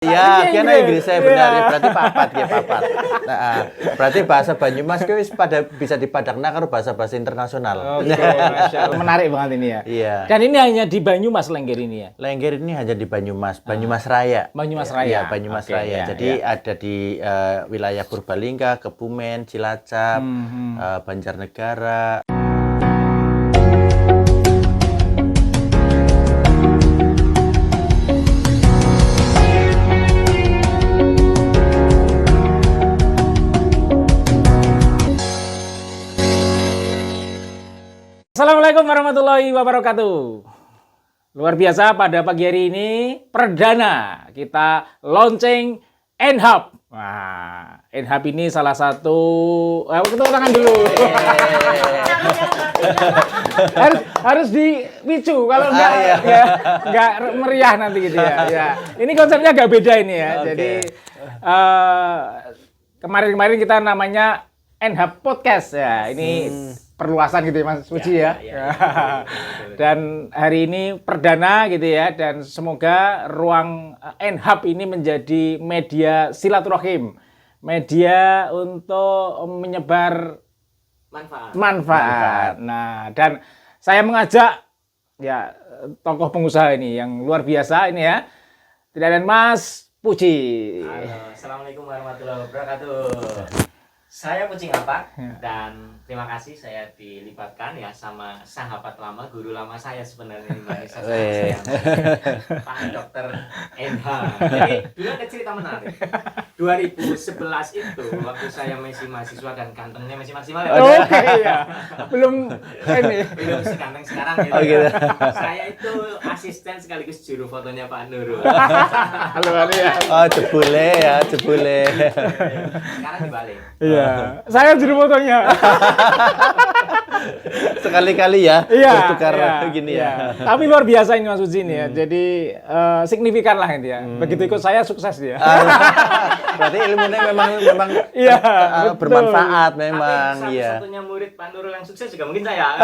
Ya, kena Inggris saya benar ya, berarti papat ya papat. Nah, berarti bahasa Banyumas kuwi pada bisa dipadakna karo bahasa-bahasa internasional. Oke, Masya Allah. Menarik banget ini ya. Iya. Dan ini hanya di Banyumas Lengger ini ya. Lengger ini hanya di Banyumas, Banyumas Raya. Banyumas Iya, Raya. Banyumas Oke, Raya. ya, Jadi ada di wilayah Purbalingga, Kebumen, Cilacap, Banjarnegara. Assalamualaikum warahmatullahi wabarakatuh. Luar biasa pada pagi hari ini perdana kita launching N-Hub. Nah, N-Hub ini salah satu tepuk tangan dulu. harus dipicu kalau enggak ya enggak meriah nanti gitu ya. Ya. Ini konsepnya agak beda ini ya. Okay. Jadi kemarin-kemarin kita namanya N-Hub Podcast ya. Ini perluasan gitu ya Mas Puji ya. Dan hari ini perdana gitu ya, dan semoga ruang N-Hub ini menjadi media silaturahim, media untuk menyebar manfaat. Nah, dan saya mengajak ya tokoh pengusaha ini yang luar biasa ini ya. Tidak lain Mas Puji. Halo, Assalamualaikum warahmatullahi wabarakatuh. Saya Puji Ngapak dan terima kasih saya dilibatkan ya sama sahabat lama, guru lama saya sebenarnya Mbak Nisa, saya Pak Dokter NH. Jadi dulu ada cerita menarik. 2011 itu waktu saya masih mahasiswa dan gantengnya masih maksimal ya. Oke ya. Belum seganteng sekarang gitu. Oh, gitu. Saya itu asisten sekaligus juru fotonya Pak Nurul. Luar biasa. Oh, jebule ya, jebule. Sekarang dibalik. Iya. Saya juru fotonya. Sekali-kali ya, bertukar gini ya. Tapi luar biasa ini Mas Uji ini ya. Jadi signifikan lah ini ya. Begitu ikut saya sukses dia. Berarti ilmunya memang Iya, bermanfaat Tapi memang ya. satu-satunya murid Pak Nurul yang sukses juga mungkin saya.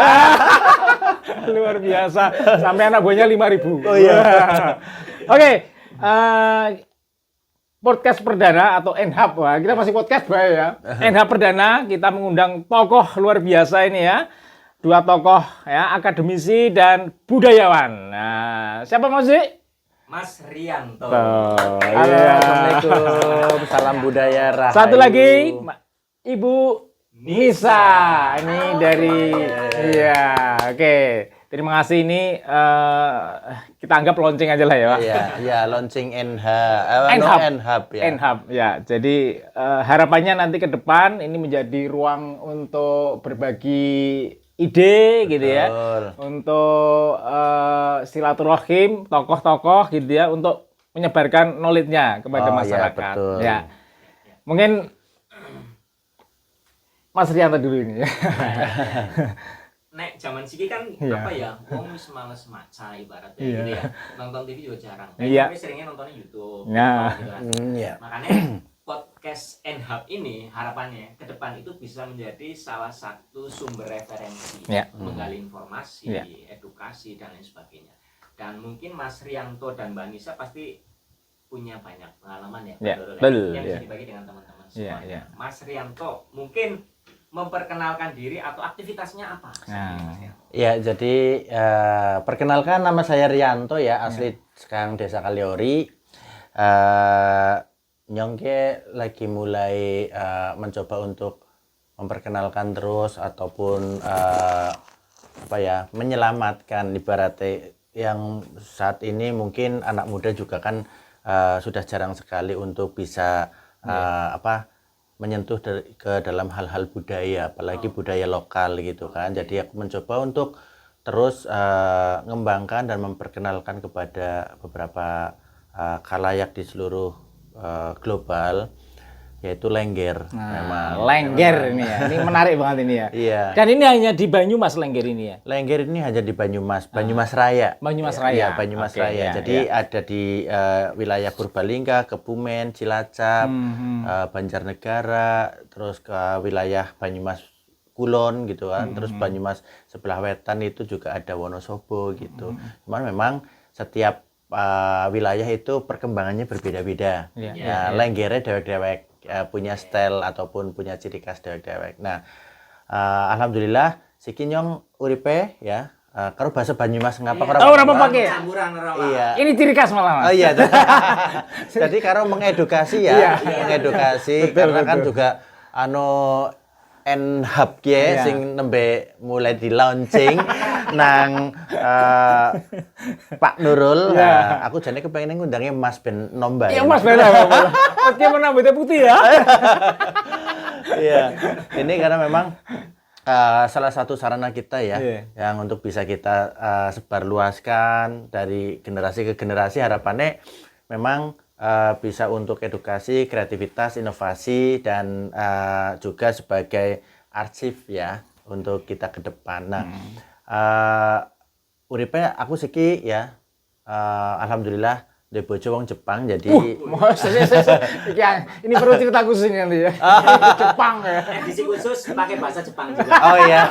Luar biasa. Sampai anak buahnya 5.000. Oh iya. Oke. Podcast perdana atau N-Hub. Wah, kita masih podcast baik ya. N-Hub perdana kita mengundang tokoh luar biasa ini ya. Dua tokoh ya, akademisi dan budayawan. Nah, siapa Mas Uji? Mas Rianto. Halo. Assalamualaikum, salam budaya rahayu. Satu lagi, Ibu Nisa. Ini dari, iya, oke. Terima kasih, ini kita anggap launching aja lah ya Pak. Iya, launching N-Hub. N-Hub ya. N-Hub, ya. Jadi harapannya nanti ke depan ini menjadi ruang untuk berbagi ide gitu ya. Untuk silaturahim, tokoh-tokoh gitu ya, untuk menyebarkan knowledge-nya kepada masyarakat. Ya. Mungkin Mas Rianto dulu ini. Nek zaman siki kan apa ya, wong wis males maca ibaratnya gitu ya. Nonton TV juga jarang. Tapi seringnya nontonnya YouTube. Nah, makanya podcast N-Hub ini harapannya ke depan itu bisa menjadi salah satu sumber referensi, menggali informasi, edukasi dan lain sebagainya. Dan mungkin Mas Rianto dan Mbak Nisa pasti punya banyak pengalaman ya, yang bisa dibagi dengan teman-teman semua. Mas Rianto mungkin memperkenalkan diri atau aktivitasnya apa? Ya, jadi perkenalkan, nama saya Rianto ya, asli sekarang Desa Kaliori. Nyongke lagi mulai mencoba untuk memperkenalkan terus ataupun menyelamatkan ibaratnya yang saat ini mungkin anak muda juga kan sudah jarang sekali untuk bisa menyentuh ke dalam hal-hal budaya, apalagi budaya lokal gitu kan. Jadi aku mencoba untuk terus mengembangkan dan memperkenalkan kepada beberapa khalayak di seluruh global, yaitu Lengger. Lengger ini ya. Ini menarik banget ini ya. Iya. Dan ini hanya di Banyumas Lengger ini ya. Lengger ini hanya di Banyumas, Banyumas Raya. Banyumas Raya. Iya, Banyumas Raya. Jadi ada di wilayah Purbalingga, Kebumen, Cilacap, Banjarnegara, terus ke wilayah Banyumas Kulon gitu kan. Terus Banyumas sebelah wetan itu juga ada Wonosobo gitu. Cuman memang setiap wilayah itu perkembangannya berbeda-beda. Iya. Nah, lenggere dewek-dewek punya style ataupun punya ciri khas dewek-dewek. Nah, alhamdulillah siki nyong uripe ya karo bahasa Banyumas ngapa karo Oh, ora pakai. Campuran rawa. Iya. Ini ciri khas malah, Mas. Oh iya. Jadi karo mengedukasi ya, mengedukasi karena kan juga NHub ki sing nembe mulai di launching nang Pak Nurul. Nah, aku jane kepengin ngundangnya Mas Ben Nomba. Iya, Mas beda. Oke, mana beda putih ya. Iya. Ini karena memang salah satu sarana kita ya, yang untuk bisa kita sebarluaskan dari generasi ke generasi. Harapannya memang bisa untuk edukasi, kreativitas, inovasi, dan juga sebagai arsip ya untuk kita ke depan. Nah, uripe aku siki ya, alhamdulillah di bojo wong Jepang jadi ini perlu cerita khusus ini nanti ya. Jepang ya. Edisi khusus pakai bahasa Jepang juga. oh iya.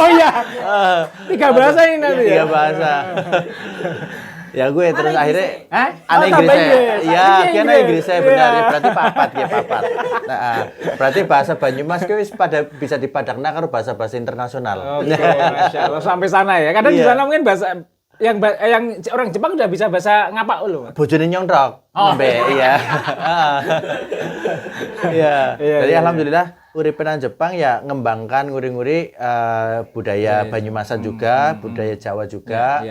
Oh iya. 3 bahasa ini nanti ya. 3 bahasa. Ya gue terus akhirnya Aneh Inggris. Iya, kena Inggris saya benar ya, berarti papat. Nah, berarti bahasa Banyumas kuwi bisa dipadakna karo bahasa-bahasa internasional. Oke, Masya Allah, sampai sana ya. Kadang di sana mungkin bahasa yang orang Jepang udah bisa bahasa ngapak loh. Bojone nyontrok. Iya. Iya. Jadi alhamdulillah uripe nang Jepang ya ngembangkan nguri-nguri budaya Banyumasan juga, budaya Jawa juga.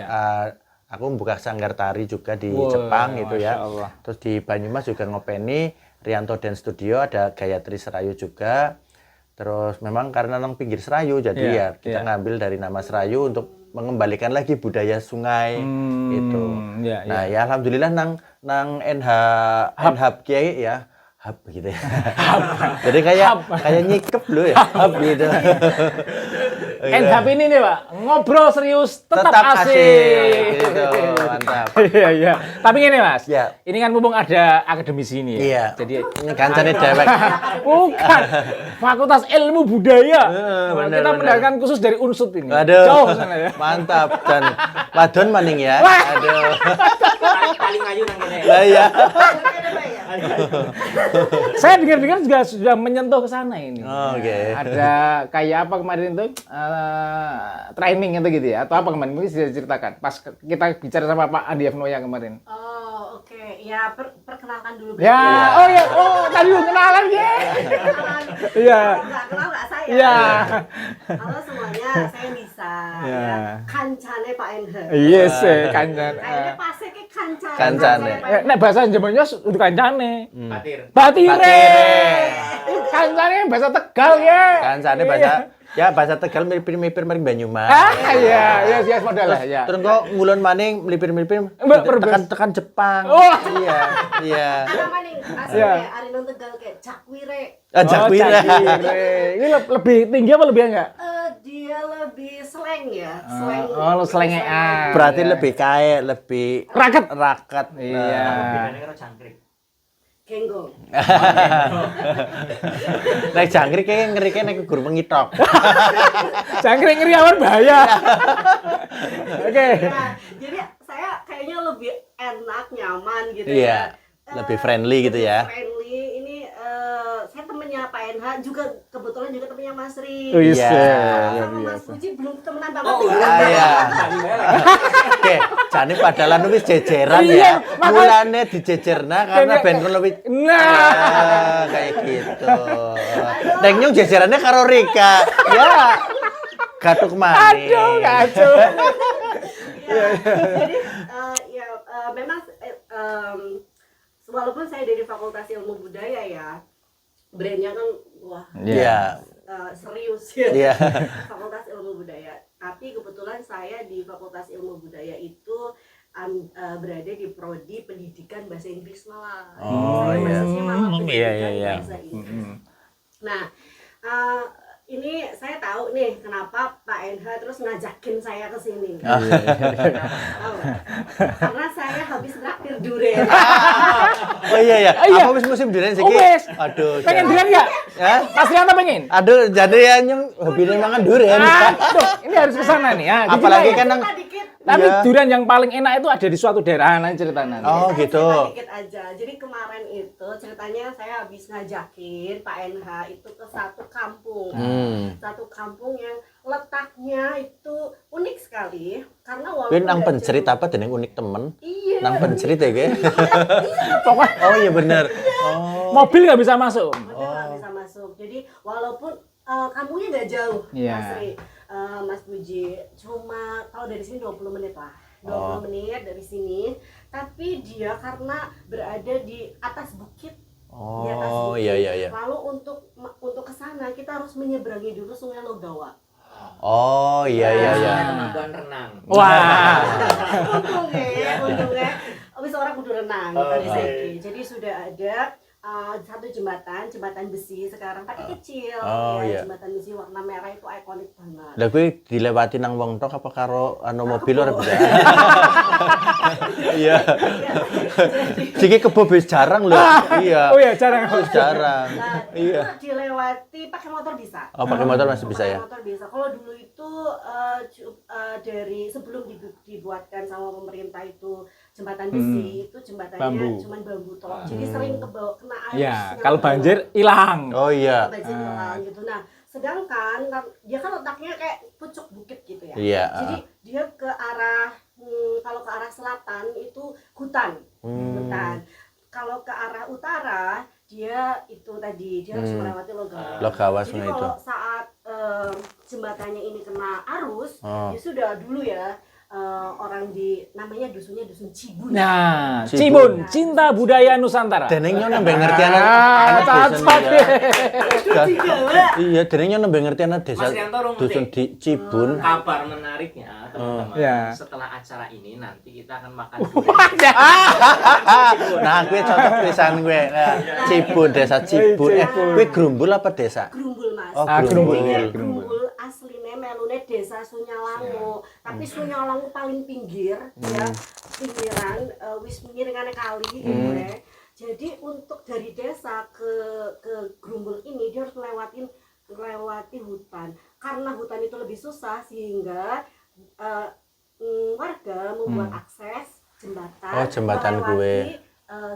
Aku membuka sanggar tari juga di Jepang gitu ya. Terus di Banyumas juga ngopeni Rianto Dance Studio, ada Gayatri Serayu juga. Terus memang karena nang pinggir Serayu jadi ya kita ngambil dari nama Serayu untuk mengembalikan lagi budaya sungai itu. Nah, ya alhamdulillah nang NHub Kiai ya. Hub gitu ya. Jadi kayak nyikep loh ya. Hub gitu. NHub ini nih Pak, ngobrol serius tetap asik. Gitu, mantap. Iya. Tapi gini Mas, Ya. ini kan mumpung ada akademisi ini ya. Iya. Jadi Ini kancane dewek. bukan Fakultas Ilmu Budaya. bener, Kita bener. mendengarkan khusus dari Unsut ini. Aduh. Jauh sana ya. Mantap dan wadon maning ya. Aduh. Paling ngayu nang kene. Lah iya. Saya dengar-dengar juga sudah menyentuh ke sana ini. Oke. Ada kayak apa kemarin itu training itu gitu ya atau apa kemarin mungkin bisa diceritakan pas kita bicara sama Pak Andi Afnoya kemarin. Oh, oke. Ya, perkenalkan dulu. Ya, tadi lu kenalan ya. Iya. Nggak kenal nggak saya. Iya. Halo semuanya, saya Nisa. Iya. Ya. Kancane Pak Enhe. Yes, kancan. Kayaknya pasnya ke kancane. Kancane. Nek bahasa Jawa udah kancane. Batir. Batire. Kancane bahasa Tegal ya. Kancane bahasa Tegal mirip-mirip maring Banyumas. Iya, modal lah ya. Terus kok ngulon maning melipir-melipir tekan Jepang. Oh. Iya. Nama nih, aslinya Ari nang Tegal kayak Cakwire. Jakwira. Ini lebih tinggi apa lebih enggak? Dia lebih slang ya, slang. Oh, slangnya. Berarti lebih kaya, lebih raket. Iya. Bedane karo jangkrik. Genggong. Nek jangkrik kayak ngerike nek guru mengitok. Jangkrik ngeri awan bahaya. Oke. Nah, jadi saya kayaknya lebih enak, nyaman gitu Iya. ya. Lebih friendly gitu ya. Friendly. Ini saya temennya Pak NH juga kebetulan juga temennya Mas Ri. Oh, yes. Iya. Sama Mas Puji belum temenan banget. Oh, Iya. Oke, jane padahal wis jejeran ya. Mulane dijejerna karena ben kon lebih kayak gitu. Nek nyung jejerannya karo Rika. Ya. Gatuk maning. Aduh, kacau. Jadi memang walaupun saya dari Fakultas Ilmu Budaya ya, brandnya kan wah Iya. serius ya. Iya. Fakultas Ilmu Budaya. Tapi kebetulan saya di Fakultas Ilmu Budaya itu berada di prodi pendidikan bahasa Inggris malah. Oh, Saya iya. basisnya malah pendidikan Iya. bahasa Inggris. Nah, ini saya tahu nih kenapa Pak NH terus ngajakin saya ke sini. Tahu. Karena saya habis traktir durian. Oh iya. Apa wis musim durian sih? Wis. Aduh. Pengen durian enggak? Ya? Mas Rianto pengen? Aduh, jadi ya nyung hobine mangan durian. Aduh, ini harus ke sana nih ya. Apalagi kan nang Dikit. Tapi Iya. durian yang paling enak itu ada di suatu daerah lain ceritanya. Oh, Saya gitu. cerita dikit aja. Jadi kemarin itu ceritanya saya habis ngajakin Pak NH itu ke satu kampung. Satu kampung yang letaknya itu unik sekali karena Kuwi walaupun nang nggak pencerit jauh- apa dening unik temen? Iya. Nang pencerit ya, Ge? Pokoknya Oh iya bener. Oh. mobil nggak bisa masuk. Udah nggak bisa masuk. Jadi walaupun kampungnya nggak jauh, Iya. Mas Ri, Mas Puji, cuma kalau dari sini 20 menit lah, 20 menit dari sini. Tapi dia karena berada di atas bukit, di atas Oh bukit. iya. Lalu untuk ke sana kita harus menyeberangi dulu Sungai Logawa. Oh iya. Kemampuan renang. Wah. untungnya habis orang kudu renang tadi saiki. Jadi sudah ada satu jembatan besi sekarang tapi kecil. Oh, iya. Jembatan besi warna merah itu ikonik banget. Lah kuwi dilewati nang wong tok apa karo mobil ora bisa? Iya. Siki kebo bis jarang lho. Iya. Oh iya, jarang. Bis jarang. Nah, Iya. itu dilewati pakai motor bisa. Oh, pakai motor masih bisa ya? Pakai motor bisa. Kalau dulu itu dari sebelum dibuatkan sama pemerintah itu jembatan besi itu jembatannya Bambu. cuman bambu tok. Jadi sering kena air. Ya, terus kalau nyala. banjir hilang. Oh iya. Banjir hilang gitu. Nah, sedangkan dia kan letaknya kayak pucuk bukit gitu ya. Iya. Jadi dia ke arah kalau ke arah selatan itu hutan. Hutan. Kalau ke arah utara dia itu tadi dia harus melewati Logawa. Logawa Jadi sungai itu. kalau saat jembatannya ini kena arus, Oh. ya sudah dulu ya orang di namanya dusunnya dusun Cibun. Nah, Cibun. Cibun, cinta budaya Nusantara. Deneng nyo nembe ngerti anak dusun cocok ya. Dusun Jawa. Iya, deneng nyo nembe ngerti anak desa Mas Rianto rong dusun ngerti. di Cibun. Kabar menariknya teman-teman, Ya. setelah acara ini nanti kita akan makan Nah, kuwi cocok pisan kuwi. Nah, Cibun, desa Cibun. Kuwi Grumbul apa desa? Grumbul Mas. Oh, Grumbul. Jadi Grumbul. Grumbul asline melune desa Sunyalangu. Tapi Sunyalangu paling pinggir ya, pinggiran wis miringane kali gitu ya. Jadi untuk dari desa ke Grumbul ini dia harus melewati hutan. Karena hutan itu lebih susah sehingga warga membuat akses jembatan. Oh, jembatan melewati,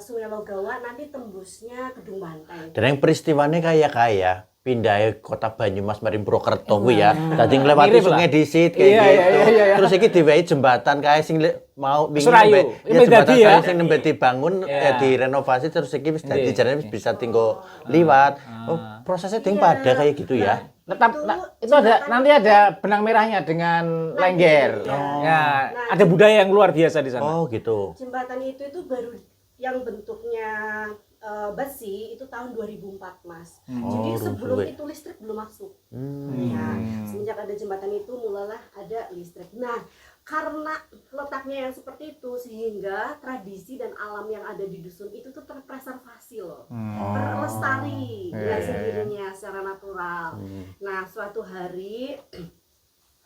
Sungai Logawa nanti tembusnya Gedung Banteng. Deneng peristiwane kaya pindah kota Banyumas mari Purwokerto kuwi ya. Dadi nglewati Mirip lah. sungai disit kayak Iya, gitu. iya. Terus iki diwehi jembatan kae sing mau wingi Serayu. nembe Ini ya jembatan dadi ya. Serayu sing nembe dibangun Iya. direnovasi terus iki wis dadi Iya. jarane wis bisa tinggal liwat. Oh, prosesnya ting pada kayak gitu ya. Tetap itu ada nanti ada benang merahnya dengan lengger. Ya, ada budaya yang luar biasa di sana. Oh, gitu. Jembatan itu baru yang bentuknya besi itu tahun 2004 Mas. Jadi sebelum suwe. itu listrik belum masuk. Ya, semenjak ada jembatan itu mulailah ada listrik. Nah, karena letaknya yang seperti itu sehingga tradisi dan alam yang ada di dusun itu tuh terpreservasi loh. Terlestari dengan sendirinya secara natural. Nah, suatu hari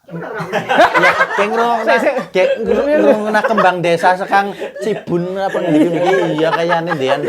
gimana orang? Kayak ngrungokna kembang desa sekang Cibun apa iki iya kayane Dean.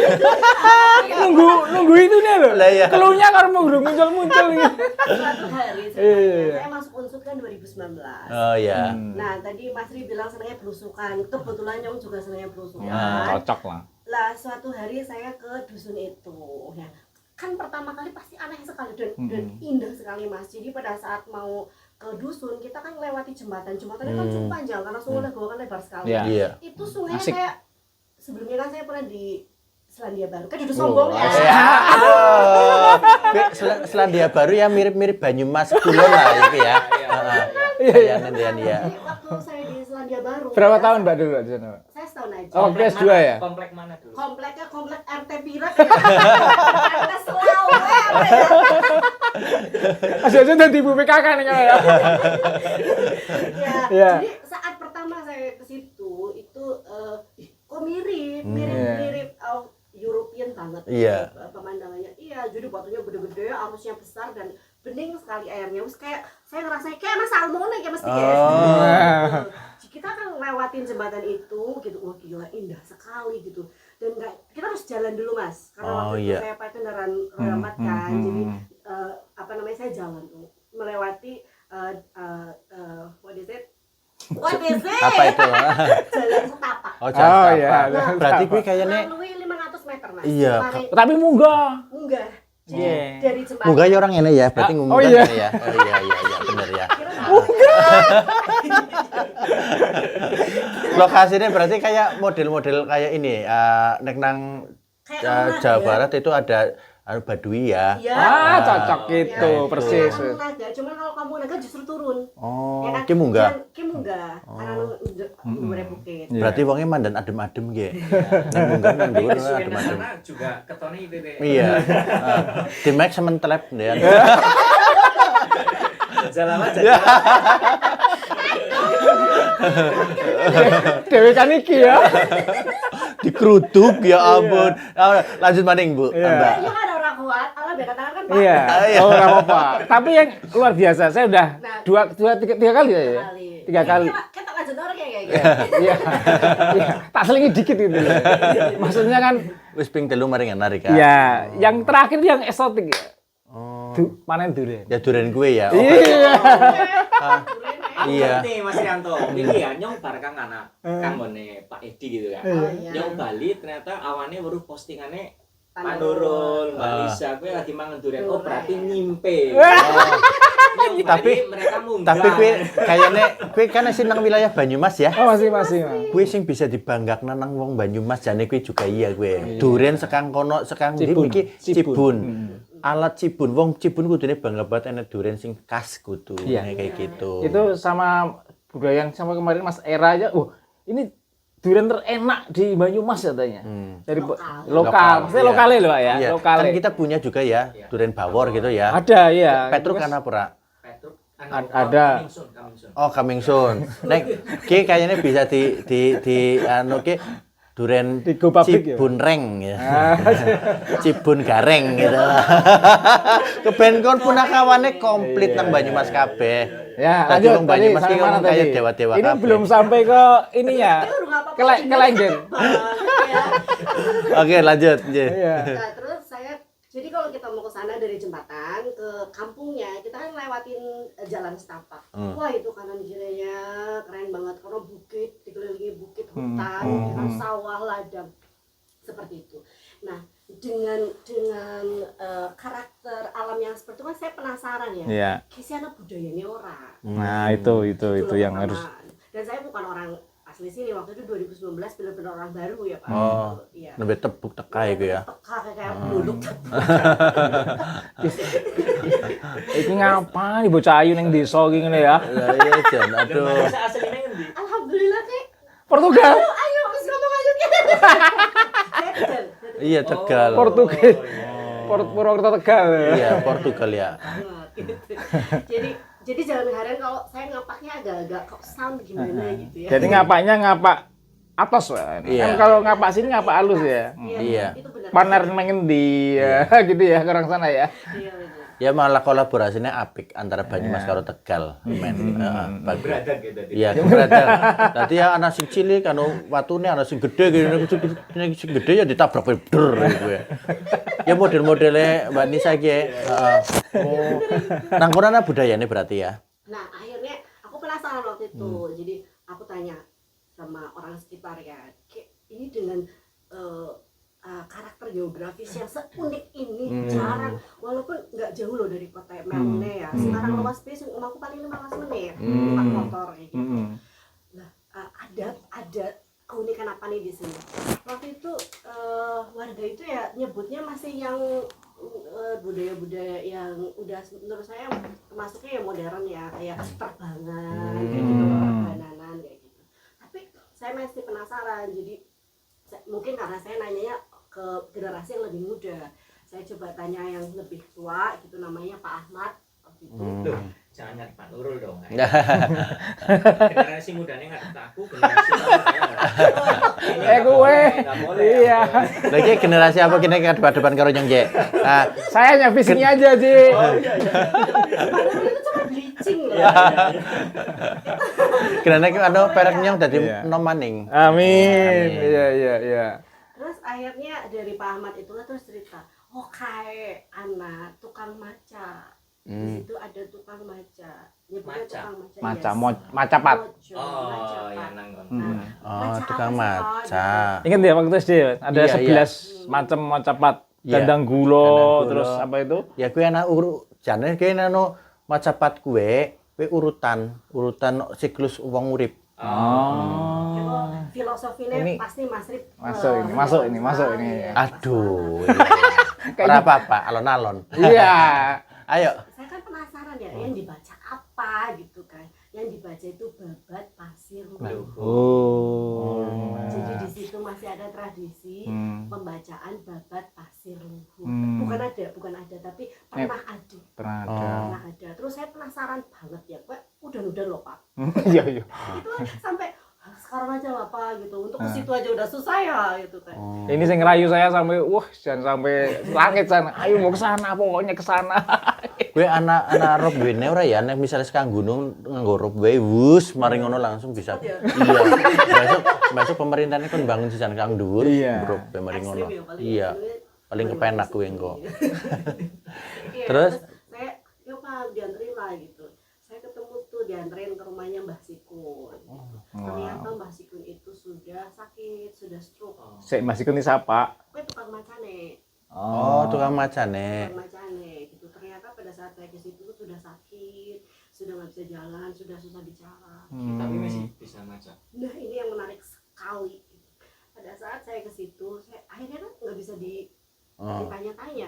Nunggu itu nih loh. Lah, iya. Keluhnya kalau mau muncul gitu. Suatu hari ceritanya, saya masuk unsur kan 2019. Oh ya. Nah, tadi Mas Ri bilang senangnya belusukan. Kebetulan Nyong juga senangnya belusukan. Cocok lah. Lah, suatu hari saya ke dusun itu. Ya, kan pertama kali pasti aneh sekali dan indah sekali Mas. Jadi pada saat mau ke dusun kita kan lewati jembatannya kan cukup panjang karena sungai Logawa kan lebar sekali. Iya. Iya. Itu sungainya Asik. kayak sebelumnya kan saya pernah di Selandia Baru. Kan duduk sombong ya. Aduh. Selandia Baru ya mirip-mirip Banyumas Kulon lah itu ya. Iya, Dean ya. Jadi waktu saya di Selandia Baru. Berapa tahun Mbak dulu di sana? Saya setahun aja. Oh, kelas 2 ya? Komplek mana dulu? Kompleknya komplek RT Pirak ya. RT Selawe apa ya? Aja di Bu PKK nih kan ya. Ya, Iya. jadi saat pertama saya ke situ itu kok mirip European banget. Iya. Pemandangannya. Iya, jadi batunya gede-gede, arusnya besar dan bening sekali airnya. Terus kayak saya ngerasain kayak mas salmon ya mesti ya. Kita kan lewatin jembatan itu gitu. Wah, gila indah sekali gitu. Dan kita harus jalan dulu Mas. Karena waktu itu saya pakai kendaraan roda 4 kan. Jadi saya jalan tuh melewati what is it? WTC. Apa itu? Jalan setapak. Oh, jalan Oh, setapak. iya. Berarti gue kayaknya Melalui 500 meter, Mas. Iya. Tapi munggah. Munggah. Jadi Iya. dari jembatan. munggah ya orang ini ya, berarti Ah, ngomong oh iya. ya. Oh iya bener ya. Lokasinya berarti kayak model-model kayak ini, nek nang Kayak Jawa Naga. Barat itu ada Baduy ya. Iya. Cocok itu, itu. persis. Kayak Naga, cuman kalau kamu Naga justru turun. Oh, Ya kan? ki munggah. Jangan- Ki munggah. Karena lumure bukit. Iya. Berarti wongnya mandan adem-adem ge. Nek munggah nang Tapi dhuwur kesulitan adem-adem. sana juga ketone itu deh. Iya. Di Max sementelep ya. Jalan aja. Dewe kan iki ya. Dikeruduk ya ampun. Lanjut maning, Bu. Iya. Mbak. Ya kan orang kuat, Allah biar katakan kan Pak. Iya. Iya. Oh, enggak apa-apa. Tapi yang luar biasa, saya udah Nah. tiga kali ya. Tiga kali. Kita lanjut orang kayak gitu. Iya. Iya. Tak selingi dikit gitu. Maksudnya kan Wis ping 3 mari narik kan. ya, yang terakhir yang eksotik ya. Oh. Panen durian. Ya duren gue ya. Oh, Iya. Iya. Ngerti Mas Rianto. Ini ya nyong bar kang anak kang ngone Pak Edi gitu kan. Oh, iya. Nyong Bali ternyata awane weruh postingannya Panurul. Panurul, Mbak Lisa, gue lagi mangan durian. Oh, berarti nyimpe. Tapi- Tapi mereka munggah. Tapi gue kayaknya gue kan sing nang wilayah Banyumas ya. Oh, masih. Gue sing bisa dibanggakan nang wong Banyumas jane gue juga iya gue. Duren sekang kono sekang ndi Cibun. iki Cibun. Cibun. Alat Cibun, wong Cibun kudune bangga banget enek duren sing khas kudu Iya. kayak gitu. Itu sama budaya yang sama kemarin Mas Era aja. Ini durian terenak di Banyumas katanya. Dari lokal. Maksudnya Iya. lokalnya loh ya, Iya. lokalnya. Kan kita punya juga ya duren bawor gitu ya. Ada ya. Petruk Terus kan apa? Petruk, Ada. Coming soon. Oh, coming soon. Nek ki kayaknya bisa di anu ki duren Di Go Public ya? Cibun Reng ya. Cibun Gareng gitu. Keben kon punakawane komplit nang Banyumas kabeh. Ya, Tadi lanjut wong tadi Banyumas sampai ki mana ngomong kayak tadi? dewa-dewa Ini kabeh. belum sampai ke ininya. Ke Lenggen. Oke, lanjut. Nggih. Iya. Nah, terus jadi kalau kita mau ke sana dari jembatan ke kampungnya, kita kan lewatin jalan setapak. Wah, itu kanan kirinya keren banget karena bukit, dikelilingi bukit, hutan, dengan sawah, ladang. Seperti itu. Nah, dengan karakter alam yang seperti itu kan saya penasaran ya. Iya. Kisiana budayanya orang. Nah, itu Itu yang loh, harus. pertama. Dan saya bukan orang asli sini, waktu itu 2019 benar-benar orang baru ya Pak. Oh. Iya. Nembe tebuk tekai iku ya. Teka kayak duduk. Iki ngapa nih bocah ayu ning desa iki ngene ya? Ya iya Jan, aduh. Bisa aslinya ngendi? Alhamdulillah Kek. Portugal. Ayo wis ngomong ayo Kek. Iya Tegal. Portugis. Purwokerto Tegal. Iya, Portugal ya. Gitu. Jadi jangan heran kalau saya ngapaknya agak-agak kok sound gimana gitu ya. Jadi ngapaknya ngapak atas kan. Iya. Kan kalau ngapak sini ngapak halus ya. Iya. Itu benar. Paner mengendi ya, gitu ya ke orang sana ya. Iya benar. Ya malah kolaborasinya apik antara Banyumas karo Tegal. Men. Heeh, bagus. Beradak gitu. Iya, keberatan. Tadi ya anak sing cilik anu watune ana sing gede sing gede ya ditabrak der gitu ya. Ya model-modelnya Mbak Nisa iki. Heeh. Oh. Nang kono ana budayane berarti ya. Nah, akhirnya aku penasaran waktu itu. Jadi aku tanya sama orang sekitar ya, Kek, ini dengan karakter geografis yang seunik ini jarang, walaupun nggak jauh loh dari kota Melne ya. Sekarang luas space, rumahku paling 15 menit, pakai motor kayak gitu. Nah, ada keunikan apa nih di sini? Waktu itu warga itu ya nyebutnya masih yang budaya-budaya yang udah menurut saya termasuknya yang modern ya, kayak terbangan kayak gitu, bananan kayak gitu. Tapi saya masih penasaran, jadi mungkin karena saya nanyanya ke generasi yang lebih muda, saya coba tanya yang lebih tua gitu, namanya Pak Ahmad waktu itu. Loh, jangan nyari Pak Nurul dong. Generasi mudanya nggak aku, generasi Gue. Iya. Lagi generasi apa kini depan karo nyong Jek. Ah, Saya hanya visi aja, Ji. Pak Nurul itu cuma bleaching loh. karena anu perek nyong dadi Iya. nom maning. Amin. Iya. Terus akhirnya dari Pak Ahmad itulah terus cerita, oh kayak anak tukang maca. Di situ ada tukang maca. Nyebutnya Maca? tukang maca. Maca, yes. macapat. Mojo, Oh, macapat. ya nanggung. Nah, Oh, maca tukang apa sih, Pak? maca. Ingat ya waktu SD ada Iya, 11 macam macapat. Iya. Dandang gulo, Dandang gulo. terus apa itu? Ya kuwi ana jane kuwi ana macapat kuwi urutan siklus wong urip. Oh. Kalau filosofinya Ini pasti Mas Rip masuk ini. Aduh. Ora apa-apa, alon-alon. Iya. Ayo. Saya kan penasaran ya, yang dibaca apa gitu kan? Yang dibaca itu babat pasir luhur. Oh. Jadi di situ masih ada tradisi pembacaan babat pasir luhur. Bukan ada, tapi pernah ada. Pernah ada. Pernah ada. Terus saya penasaran banget ya, Pak. Udah loh, Pak. Iya. Itu sampai sekarang aja lah, Pak gitu. Untuk ke situ aja udah susah ya gitu kan. Ini sing ngerayu saya sampai jangan sampai langit sana. Ayo mau ke sana, pokoknya ke sana. Kowe anak rob wene ora ya nek misalnya sekang gunung nganggo rob wae wus mari ngono langsung bisa. Iya. Besok pemerintahnya kan bangun sisan kang dhuwur rob mari ngono. Iya. Paling kepenak kowe engko. Terus saya yuk Pak dianterin lah gitu. Saya ketemu tuh dianterin ke rumahnya Mbah Sikun. Ternyata Mbah Sikun itu sudah sakit, sudah stroke. Sik masih kunti siapa? Kowe tukang macane. Oh, tukang macane. Tukang macane gitu. Ternyata pada saat saya ke situ tuh sudah sakit, sudah nggak bisa jalan, sudah susah bicara. Tapi masih bisa maca. Nah ini yang menarik sekali. Pada saat saya ke situ, saya akhirnya kan nggak bisa ditanya-tanya.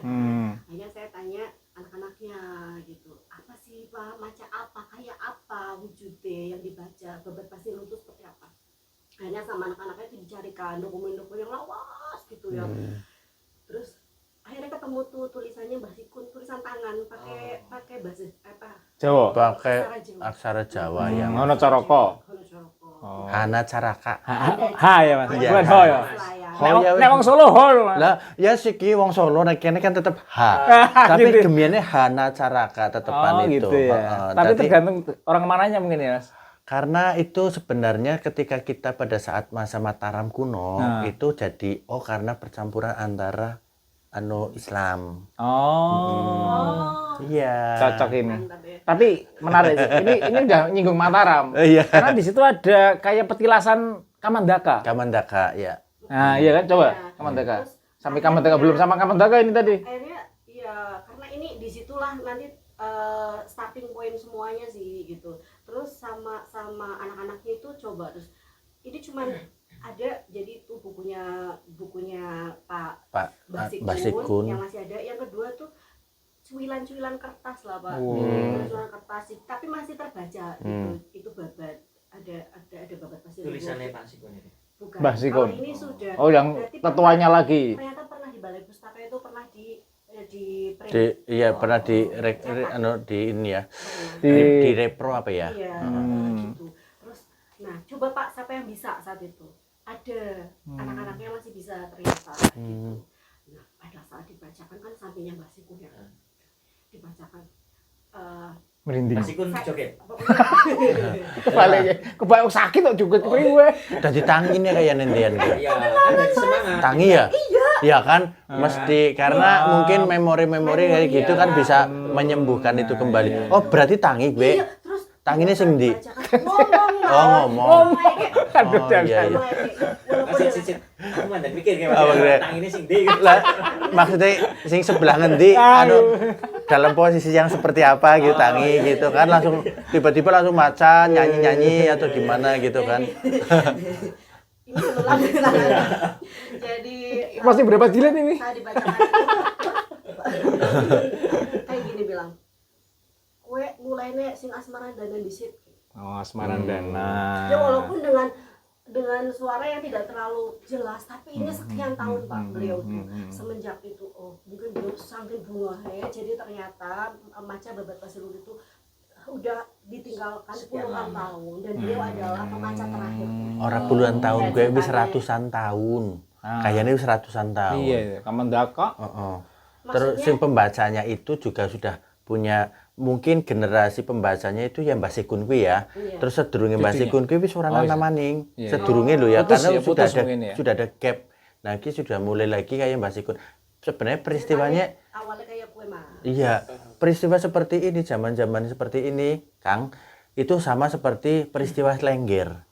Akhirnya saya tanya anak-anaknya gitu, apa sih Pak, maca apa, kayak apa wujudnya yang dibaca, babat pasir luhur seperti apa. Akhirnya sama anak-anaknya itu dicarikan dokumen-dokumen yang lawas gitu ya. Terus akhirnya ketemu tuh tulisannya Mbah Sikun, tulisan tangan pakai bahasa apa? Jawa. Pakai aksara Jawa yang Ngono caraka. Hana Caraka. Ha ya Mas. Iya. Bukan ho ya. Nek wong Solo ho lho, Mas. Lah, ya siki wong Solo nek kene kan tetep H. Tapi gemiane Hana Caraka tetepan itu. Gitu ya. Tapi tergantung orang mananya mungkin ya, Mas. Karena itu sebenarnya ketika kita pada saat masa Mataram kuno itu jadi karena percampuran antara Islam. Iya. Cocok ini. Tapi menarik. Ini udah nyinggung Mataram. Iya. Karena di situ ada kayak petilasan Kamandaka. Kamandaka, ya. Nah, iya kan coba Kamandaka. Sampai Kamandaka belum sama Kamandaka ini tadi. Akhirnya iya, karena ini disitulah nanti starting point semuanya sih gitu. Terus sama anak-anaknya itu coba terus ini cuman ada, jadi itu bukunya Pak Mbah Sikun yang masih ada. Yang kedua tuh cuilan-cuilan kertas lah Pak. Cuilan kertas tapi masih terbaca gitu. Itu babat. Ada babat pasir. Tulisannya Pak Sikun ini. Bukan. Mbah Sikun. Ini sudah. Oh, yang tetuanya lagi. Ternyata pernah di Balai Pustaka itu pernah di pernah di ini ya. Di repro apa ya? Iya, gitu. Terus coba Pak siapa yang bisa saat itu? Ada anak-anaknya masih bisa ternyata gitu. Nah, pada saat dibacakan kan sampingnya Mbah Sikun ya. Dibacakan Merinding. Pak Sikun joget. Kebayang sakit kok juga gue. Dadi tangin ya kayak nendian gitu. Iya, kan jadi semangat. Tangi ya? Iya kan? Mesti karena mungkin memori-memori kayak gitu kan bisa menyembuhkan itu kembali. Oh, berarti tangi gue. Iya, terus Tanginya sing ndi? Ngomong. Aduh, Iya. Cicit. Aku mandan mikir kayak Apa, Bre? Tang ini sing ndi. Lah, maksudnya sing sebelah ngendi dalam posisi yang seperti apa gitu tangi gitu kan langsung tiba-tiba langsung maca nyanyi-nyanyi atau gimana gitu kan. Ini belum jadi Masih berapa jilid ini? saya dibacakan kayak gini bilang, kue mulainya sing asmaran dana disit. Oh, Asmaran Dana. Ya walaupun dengan suara yang tidak terlalu jelas, tapi ini sekian tahun Pak beliau tuh semenjak itu mungkin beliau saking bunga jadi ternyata maca babat pasir luhur itu udah ditinggalkan puluhan tahun dan beliau adalah pemaca terakhir. Orang puluhan tahun gue wis ratusan tahun. Kayaknya wis ratusan tahun. Iya, Kamandaka. Terus sing pembacanya itu juga sudah punya mungkin generasi pembacanya itu ya Mbah Sikun kuwi ya. Iya. Terus sedurunge Mbah Sikun kuwi wis ora ana maning. Iya. Sedurunge lho ya Putus karena ya, sudah putus ada mungkin ya. sudah ada gap. Nah, iki sudah mulai lagi kayak Mbah Sikun. sebenarnya peristiwanya awalnya kayak kue mah. iya, peristiwa seperti ini, zaman-zaman seperti ini, Kang, itu sama seperti peristiwa Lengger.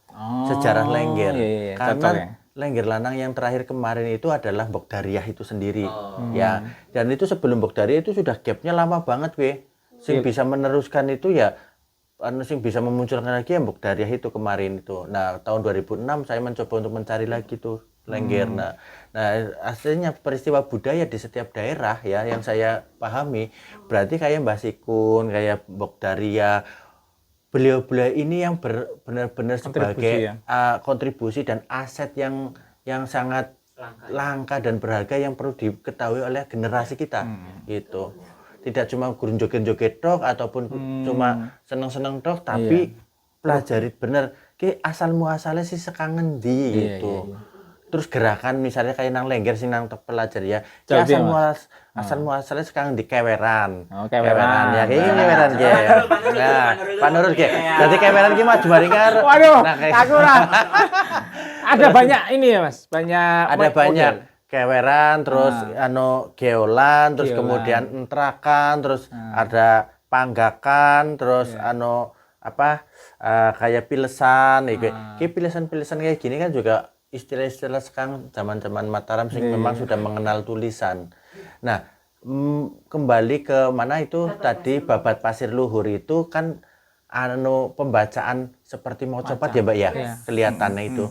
Sejarah Lengger. Iya, Karena cocok ya. Lengger Lanang yang terakhir kemarin itu adalah Mbok Dariah itu sendiri. Ya, dan itu sebelum Mbok Dariah itu sudah gapnya lama banget, we. Sing bisa meneruskan itu ya sing bisa memunculkan lagi ya Mbok Dariah itu kemarin itu. Nah, tahun 2006 saya mencoba untuk mencari lagi tuh Lengger. Nah, aslinya peristiwa budaya di setiap daerah ya yang saya pahami berarti kayak Mbah Sikun, kayak Mbok Dariah, beliau-beliau ini yang benar-benar sebagai kontribusi dan aset yang sangat langka dan berharga yang perlu diketahui oleh generasi kita gitu. Tidak cuma gurun joget-joget tok ataupun cuma seneng-seneng tok, tapi pelajari bener ki asal muasalnya sih sekarang ngendi gitu. Terus gerakan misalnya kayak nang Lengger sing nang pelajari ya. Ki asal muasalnya sekarang di Keweran. Keweran ya kayak Keweran ki. Nah, Panurut ki. Jadi Keweran ki maju mari karo. Waduh, aku ora. Ada banyak ini ya, Mas. Ada banyak Keweran, terus geolan, terus kemudian entrakan, terus ada panggakan, terus kayak pilesan iki. Ki pilesan-pilesan kayak gini kan juga istilah-istilah sekarang zaman-zaman Mataram sing memang sudah mengenal tulisan. Nah, kembali ke mana itu tadi Babat Pasir Luhur itu kan pembacaan seperti mau cepat ya Mbak ya, kelihatannya itu.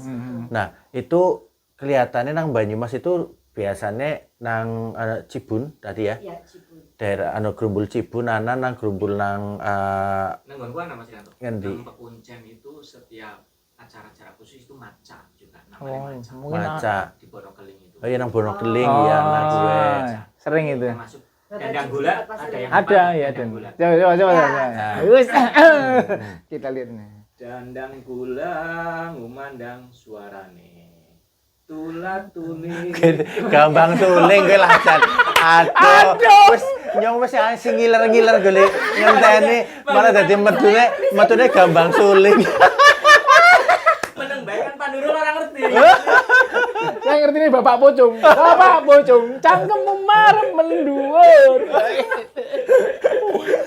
Nah, itu kelihatannya nang Banyumas itu biasanya nang Cibun tadi ya. Iya, Cibun. Daerah Grumbul Cibun nang Grumbul nang nggon kuwi Mas Yanto. Nang Pekuncen itu setiap acara-acara khusus itu maca juga namanya maca di Bonokeling itu. Oh iya nang Bonokeling ya nah gue sering itu. Dandang gula ada yang ada ya dan coba kita lihat nih. Dandang gula ngumandang suarane tulat tuling gampang tuling gue lacan aduh wis nyong wis sing ngiler-ngiler gole ngenteni malah dadi metune gampang suling. Pandurul orang ngerti. Saya ngerti nih Bapak Pocong. Bapak Pocong, cangkemmu marem menduwur.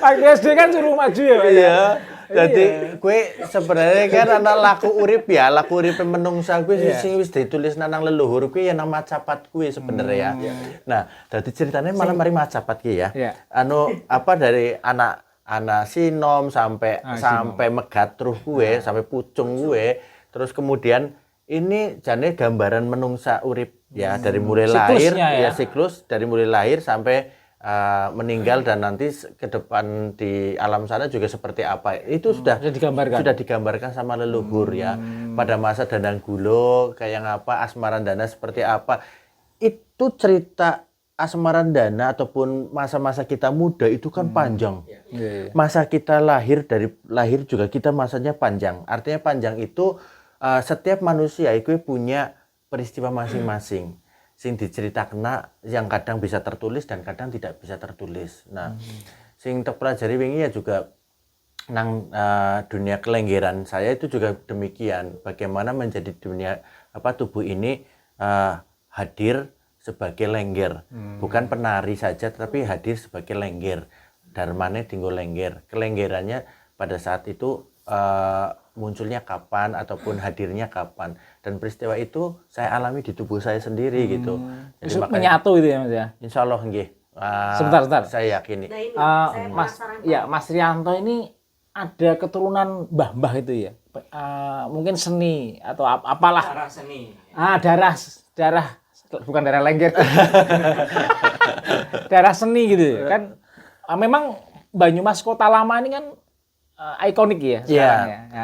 Pak SD kan suruh maju ya, Pak. Iya. Jadi gue sebenarnya kan anak laku urip menungsa gue sing wis ditulis nang leluhur gue ya nang Macapat gue sebenarnya ya. Nah, dadi ceritanya malah mari Macapat ki ya. Dari anak Sinom sampai Megatruh gue, sampai Pucung gue. Terus kemudian ini jane gambaran menungsa urip ya dari mulai lahir siklus dari mulai lahir sampai meninggal dan nanti ke depan di alam sana juga seperti apa itu sudah digambarkan sama leluhur ya pada masa Dandang Gulo kayak ngapa Asmarandana seperti apa itu cerita Asmarandana ataupun masa-masa kita muda itu kan panjang masa kita lahir juga kita masanya panjang artinya panjang itu setiap manusia itu punya peristiwa masing-masing sing diceritakan yang kadang bisa tertulis dan kadang tidak bisa tertulis. Nah, sing terpelajari wingi ya juga nang dunia kelenggeran saya itu juga demikian. Bagaimana menjadi dunia tubuh ini hadir sebagai lengger, bukan penari saja tapi hadir sebagai lengger. Dharmane dinggo lengger. Kelenggerannya pada saat itu munculnya kapan ataupun hadirnya kapan dan peristiwa itu saya alami di tubuh saya sendiri gitu. Jadi menyatu itu ya Mas ya. Insyaallah nggih. Sebentar. Saya yakini. Mas Rianto ini ada keturunan mbah-mbah itu ya. Mungkin seni atau apalah. Darah seni. Darah bukan darah lengger. Darah seni gitu kan. Memang Banyumas Kota Lama ini kan ikonik ya sekarang ya.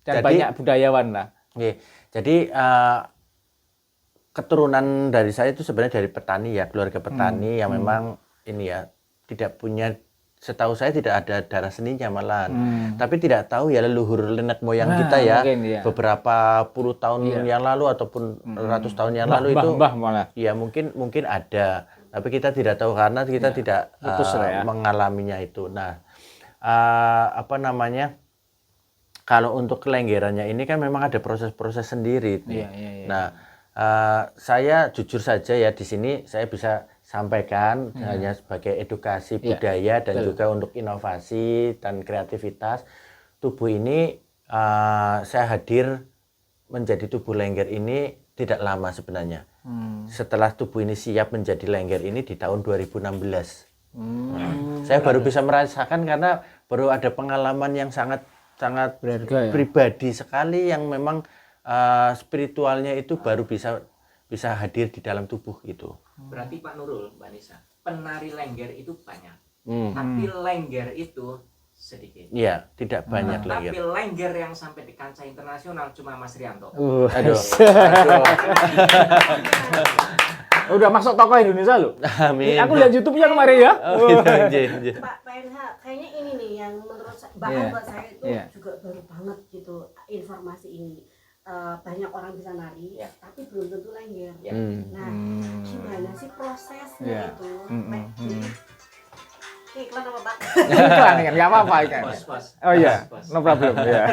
Dan jadi, banyak budayawan lah. Jadi keturunan dari saya itu sebenarnya dari petani ya, keluarga petani yang memang ini ya tidak punya, setahu saya tidak ada darah seninya malahan. Tapi tidak tahu ya leluhur nenek moyang kita ya, beberapa puluh tahun yang lalu ataupun ratus tahun yang lalu itu malah. Ya mungkin ada, tapi kita tidak tahu karena kita tidak mengalaminya itu. Nah, kalau untuk kelenggerannya ini kan memang ada proses-proses sendiri. Nah, saya jujur saja ya di sini saya sampaikan hanya sebagai edukasi budaya dan juga untuk inovasi dan kreativitas. Tubuh ini saya hadir menjadi tubuh Lengger ini tidak lama sebenarnya. Setelah tubuh ini siap menjadi Lengger ini di tahun 2016. Saya baru bisa merasakan karena baru ada pengalaman yang sangat berharga, ya? Pribadi sekali yang memang spiritualnya itu baru bisa hadir di dalam tubuh itu. Berarti Pak Nurul, Mbak Nisa, penari Lengger itu banyak, tapi Lengger itu sedikit. Iya, tidak banyak Tapi Lengger. Lengger yang sampai di kancah internasional cuma Mas Rianto. Aduh. Udah masuk tokoh Indonesia loh. Amin. Aku lihat YouTube-nya kemarin ya. Oh, gitu. Pak NH, kayaknya ini nih yang menurut saya, bahkan buat saya itu juga baru banget gitu informasi ini. Banyak orang bisa nari, tapi belum tentu Lengger. Nah, gimana sih prosesnya itu? Iklan apa Pak? Iklan kan, nggak apa-apa kan. Pos. Oh iya, no problem. Ya.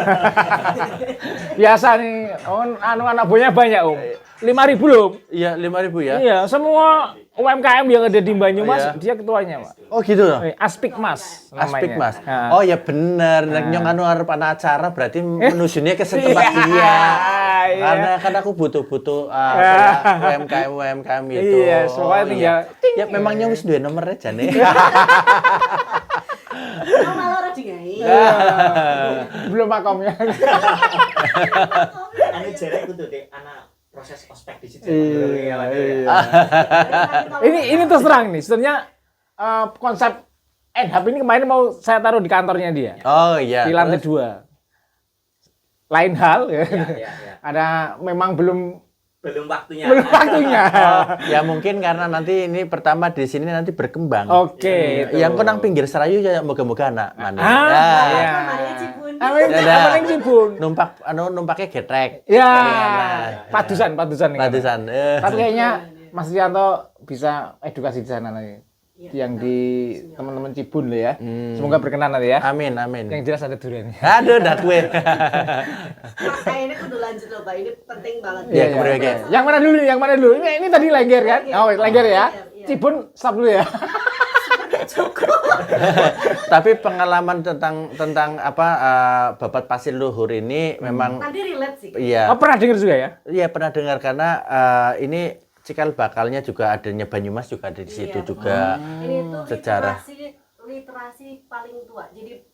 Biasa nih, anak buahnya banyak Om. 5.000 loh. Iya, 5.000 ya. Iya, semua UMKM yang ada di Banyumas, dia ketuanya Pak. Oh gitu loh. Aspik Mas. Aspik Mas. Nah. Oh ya bener. Nyong anu arep ana acara berarti menujunya ke tempat dia. Iya. Karena kan aku butuh UMKM itu. Iya, soalnya tinggal. Ya memang nyong wis duwe nomornya jane. Oh, malah ora digawe. Belum makomnya. Anu jare kudu deh anak proses ospek di situ. Ini terus terang nih, sebenarnya konsep NHAP ini kemarin mau saya taruh di kantornya dia. Oh iya. Di lantai 2. Lain hal ya. Ya. Ada memang belum Belum waktunya. Ya mungkin karena nanti ini pertama di sini nanti berkembang. Oke. Yang kau nang pinggir serayu ya moga-moga anak mana. Iya. Namanya Cibun. Amin Cibun. Numpaknya getrek. Ya. Padusan nih. Padusan. Tapi kayaknya Mas Rianto bisa edukasi di sana nanti. Yang di teman-teman Cibun loh ya. Semoga berkenan nanti ya. Amin. Yang jelas ada duriannya. Aduh, dak gue. Mas, saya ini kudu lanjut loh Pak, ini penting banget. Iya, kemudian. Yang mana dulu? Ini tadi Lengger kan? Oh, Lengger ya. Iya. Cibun stop dulu ya. Tapi pengalaman tentang apa Babat Pasir Luhur ini memang Nanti relate sih. iya. Oh, pernah dengar juga ya? Iya, pernah dengar karena ini cikal bakalnya juga adanya Banyumas juga ada di situ juga. Ini tuh sejarah. literasi paling tua. Jadi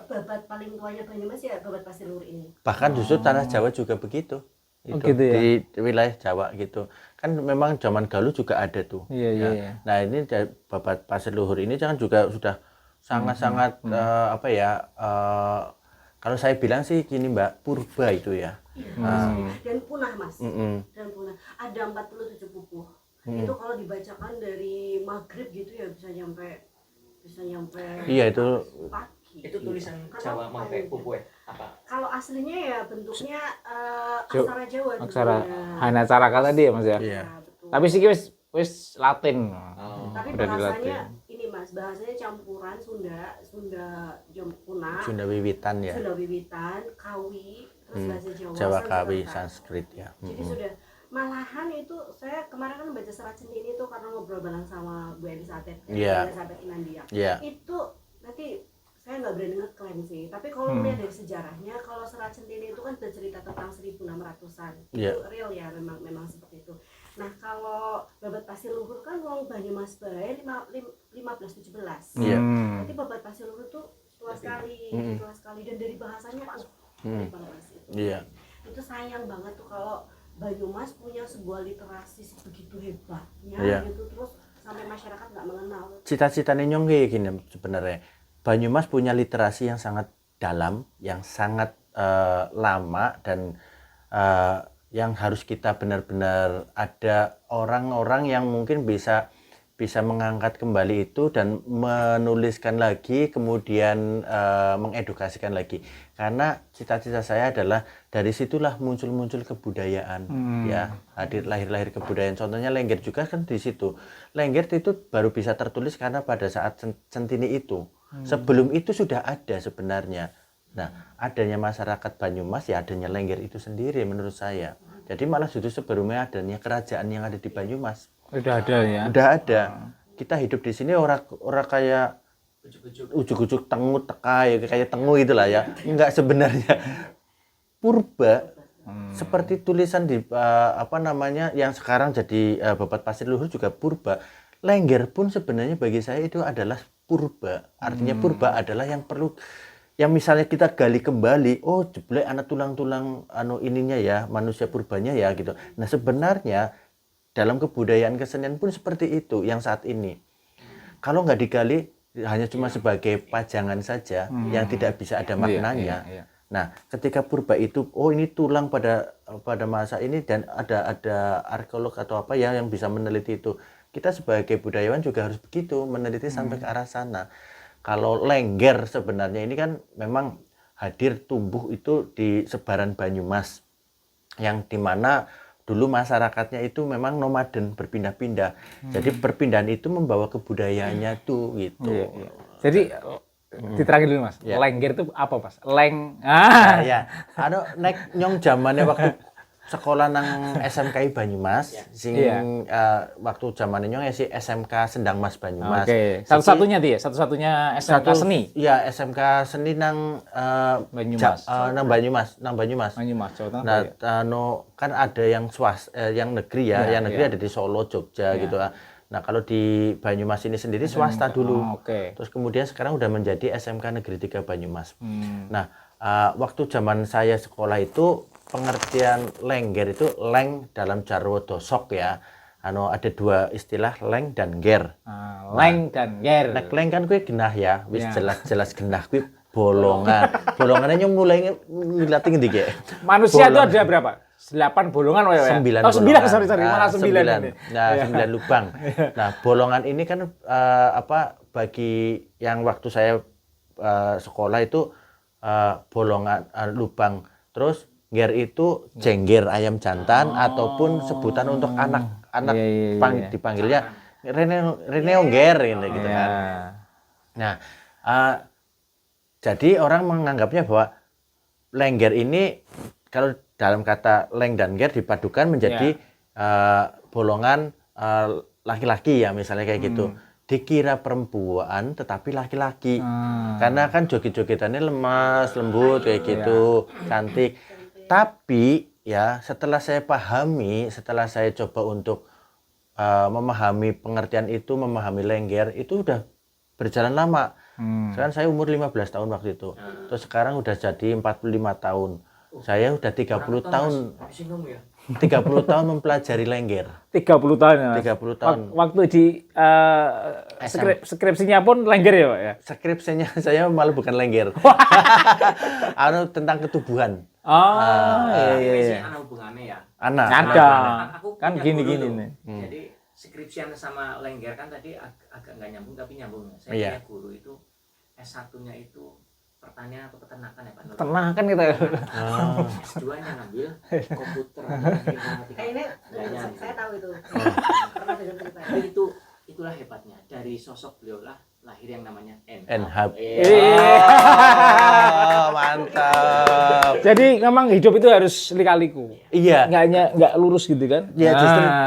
babat paling tuanya Banyumas ya Babat Pasir Luhur ini. Bahkan justru tanah Jawa juga begitu. Itu gitu ya? di wilayah Jawa gitu. Kan memang zaman dahulu juga ada tuh. Iya. Nah, ini Babat Pasir Luhur ini kan juga sudah sangat-sangat kalau saya bilang sih gini Mbak, purba itu ya. Dan punah Mas. Dan punah. Ada 47 pupuh. Itu kalau dibacakan dari maghrib gitu ya bisa nyampe Iya itu pagi. Itu tulisan Jawa mangke pupuh apa? Kalau aslinya ya bentuknya aksara Jawa. Aksara hanya cara kata dia Mas ya. Iya. Betul. Tapi sih wis Latin. Tapi udah di bahasanya ini Mas, bahasanya campuran Sunda Punah, Sunda Wiwitan ya. Sunda Wiwitan, Kawi, terus bahasa Jawa. Jawa Kawi, Sanskerta. Sanskrit ya. Jadi sudah malahan itu saya kemarin kan baca Serat Centini itu karena ngobrol bareng sama Bu Elizabeth, Iya. Elizabeth Inandia. Iya. Itu nanti saya nggak berani ngeklaim sih, tapi kalau melihat dari sejarahnya, kalau Serat Centini itu kan bercerita tentang 1600-an. Iya. Itu real ya, memang seperti itu. Nah, kalau Babat Pasir Luhur kan wong Banyumas bae 1517. Iya. Berarti Babat Pasir Luhur itu tua sekali, dan dari bahasanya dari bahasa itu. Iya. Itu sayang banget tuh kalau Banyumas punya sebuah literasi sebegitu hebatnya gitu, terus sampai masyarakat nggak mengenal. Cita-citanya nyong kayak gini sebenarnya. Banyumas punya literasi yang sangat dalam, yang sangat lama dan yang harus kita benar-benar ada orang-orang yang mungkin bisa mengangkat kembali itu dan menuliskan lagi, kemudian mengedukasikan lagi. Karena cita-cita saya adalah dari situlah muncul kebudayaan, ya, lahir kebudayaan. Contohnya Lengger juga kan di situ. Lengger itu baru bisa tertulis karena pada saat Centini itu. Sebelum itu sudah ada sebenarnya. Nah, adanya masyarakat Banyumas ya adanya Lengger itu sendiri menurut saya. Jadi malah justru sebelumnya adanya kerajaan yang ada di Banyumas. Udah ada ya. Udah ada. Kita hidup di sini orang kayak ujuk-ujuk tengu teka ya kayak tengu itulah ya. Enggak sebenarnya. Purba seperti tulisan di apa namanya yang sekarang jadi Babat Pasir Luhur juga purba. Lengger pun sebenarnya bagi saya itu adalah purba. Artinya purba adalah yang perlu yang misalnya kita gali kembali, oh jeblek anak tulang-tulang ininya ya, manusia purbanya ya gitu. Nah, sebenarnya dalam kebudayaan kesenian pun seperti itu yang saat ini. Kalau nggak digali hanya cuma sebagai pajangan saja yang tidak bisa ada maknanya. Iya. Nah, ketika purba itu, oh ini tulang pada masa ini dan ada arkeolog atau apa ya yang bisa meneliti itu. Kita sebagai budayawan juga harus begitu, meneliti sampai ke arah sana. Kalau lengger sebenarnya ini kan memang hadir tumbuh itu di sebaran Banyumas, yang dimana dulu masyarakatnya itu memang nomaden, berpindah-pindah. Jadi perpindahan itu membawa kebudayaannya tuh gitu. Iya. Jadi diterangin dulu Mas. Ya. Lengger itu apa Mas? Leng. Nah, ya. Nek nyong zamannya waktu sekolah nang SMKI Banyumas, sing waktu zamannya nyong si SMK Sendang Mas Banyumas. Oke. Satu-satunya dia, satu-satunya SMK seni. Iya, SMK seni nang Banyumas. Nang Banyumas. Banyumas, Jawa Tengah. Nah, ya? kan ada yang yang negeri ya, yang negeri ada di Solo, Jogja gitu. Nah, kalau di Banyumas ini sendiri swasta dulu. Oke. Terus kemudian sekarang udah menjadi SMK Negeri 3 Banyumas. Nah, waktu zaman saya sekolah itu pengertian lengger itu leng dalam jarwo dosok ya. Ada dua istilah leng dan ger. Leng dan ger. Nek leng kan kuwi genah ya, wis jelas-jelas genah kuwi bolongan. Bolongannya nyong mulai ngilati ngendi ge. Manusia itu ada berapa? 8 bolongan ya? 9 Oh, 9, bolongan. sorry. Malah 9 ini. Nah, 9 lubang. Nah, bolongan ini kan bagi yang waktu saya sekolah itu bolongan lubang. Terus ger itu jengger ayam jantan ataupun sebutan untuk anak dipanggilnya Reneo ger gitu kan. Nah, jadi orang menganggapnya bahwa lengger ini kalau dalam kata leng dan ger dipadukan menjadi bolongan laki-laki ya misalnya kayak gitu. Dikira perempuan tetapi laki-laki. Karena kan joget-jogetannya lemas, lembut kayak gitu, cantik. Tapi ya setelah saya pahami, setelah saya coba untuk memahami pengertian itu, memahami lengger itu udah berjalan lama. Sekarang saya umur 15 tahun waktu itu. Terus sekarang udah jadi 45 tahun. Saya udah 30 tahun. 30 tahun mempelajari lengger. 30 tahun ya. 30 tahun. Waktu di skripsinya pun lengger ya, Pak ya. Skripsinya saya malah bukan lengger. Tentang ketubuhan. Iya. Ada hubungannya ya. Ada. Kan gini-gini nih. Jadi skripsian sama lengger kan tadi agak nggak nyambung tapi nyambung. Saya punya guru itu S1-nya itu pertanian atau peternakan ya Pak Nur? Peternakan kita. S2-nya ngambil komputer. Ini saya tahu itu. Pernah dengar cerita. Itulah hebatnya dari sosok beliau lah lahir yang namanya NHAP. Mantap. Jadi memang hidup itu harus lika-liku. Iya. Nggak lurus gitu kan? Ya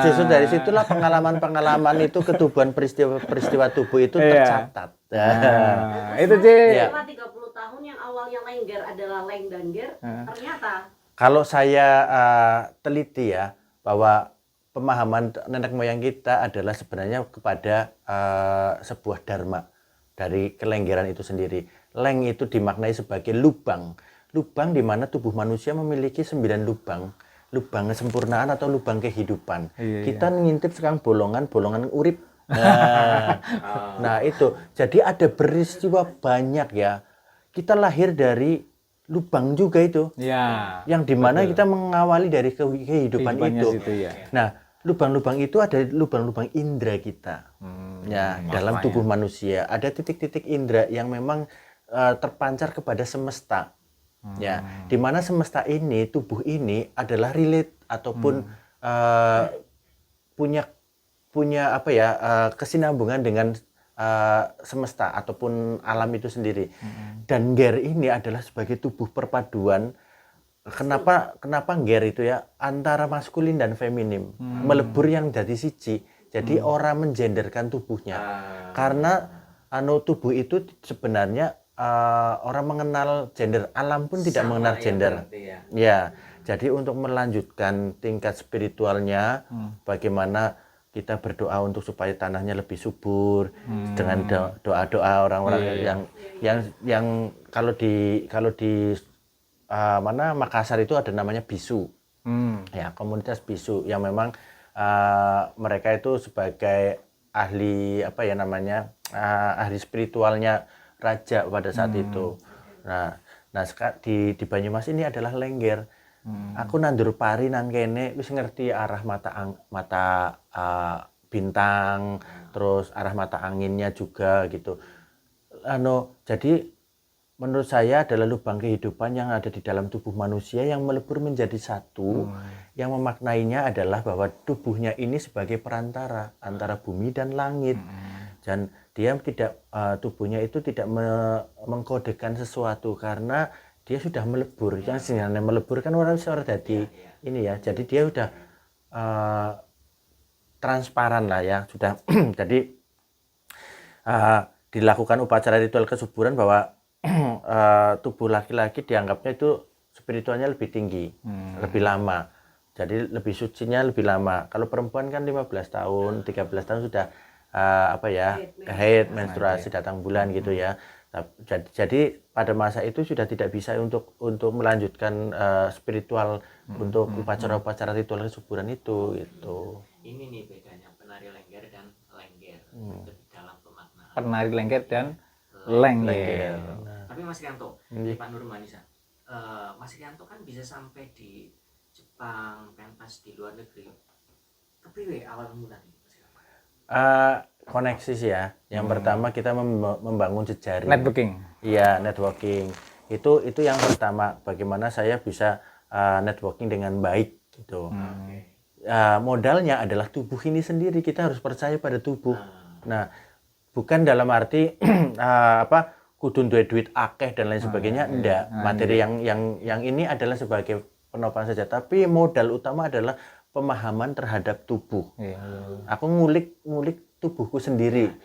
justru dari situlah pengalaman-pengalaman itu ketubuhan peristiwa tubuh itu tercatat. Itu sih. Setelah 30 tahun yang awalnya lengger adalah leng dan ger, ternyata kalau saya teliti ya bahwa pemahaman nenek moyang kita adalah sebenarnya kepada sebuah dharma dari kelenggeran itu sendiri. Leng itu dimaknai sebagai lubang. Lubang di mana tubuh manusia memiliki 9 lubang. Lubang kesempurnaan atau lubang kehidupan. Kita ngintip sekarang bolongan urip. Nah itu. Jadi ada peristiwa banyak ya. Kita lahir dari lubang juga itu. Ya. Yang dimana kita mengawali dari kehidupan itu. Nah, lubang-lubang itu ada lubang-lubang indera kita. Dalam tubuh manusia ada titik-titik indera yang memang terpancar kepada semesta. Ya, dimana semesta ini, tubuh ini adalah relate ataupun punya apa ya kesinambungan dengan semesta ataupun alam itu sendiri. Dan ger ini adalah sebagai tubuh perpaduan. Kenapa ger itu ya antara maskulin dan feminim melebur yang jadi siji. Jadi orang mengenderkan tubuhnya. Karena tubuh itu sebenarnya orang mengenal gender, alam pun tidak mengenal gender. Ya. Jadi untuk melanjutkan tingkat spiritualnya, bagaimana kita berdoa untuk supaya tanahnya lebih subur dengan doa-doa orang-orang yang kalau di mana Makassar itu ada namanya bisu. Ya, komunitas bisu yang memang mereka itu sebagai ahli ahli spiritualnya raja pada saat itu. Nah di Banyumas ini adalah lengger. Aku nandur pari nang kene wis ngerti arah mata bintang, terus arah mata anginnya juga gitu. Jadi menurut saya adalah lubang kehidupan yang ada di dalam tubuh manusia yang melebur menjadi satu. Yang memaknainya adalah bahwa tubuhnya ini sebagai perantara antara bumi dan langit. Dan dia tubuhnya itu tidak mengkodekan sesuatu karena dia sudah melebur. Yang sebenarnya melebur kan orang jadi ini ya. Jadi dia sudah transparan lah ya, sudah. Jadi dilakukan upacara ritual kesuburan bahwa tubuh laki-laki dianggapnya itu spiritualnya lebih tinggi, lebih lama. Jadi lebih sucinya lebih lama. Kalau perempuan kan 15 tahun, 13 tahun sudah haid, menstruasi, datang bulan gitu ya. Jadi pada masa itu sudah tidak bisa untuk melanjutkan spiritual untuk upacara-upacara ritual kesuburan itu gitu. Ini nih bedanya penari lengger dan lengger dalam pemaknaan. Penari lengger dan lengger. Tapi Mas Rianto, Pak Nurmanisa, Mas Rianto kan bisa sampai di Jepang, pentas di luar negeri. Tapi awal mulanya koneksi sih ya. Yang pertama kita membangun jejaring. Networking. Iya, networking. Itu yang pertama. Bagaimana saya bisa networking dengan baik gitu. Modalnya adalah tubuh ini sendiri. Kita harus percaya pada tubuh. Nah, bukan dalam arti kudu duit akeh dan lain sebagainya. Enggak. Materi yang ini adalah sebagai penopang saja. Tapi modal utama adalah pemahaman terhadap tubuh. Aku ngulik tubuhku sendiri,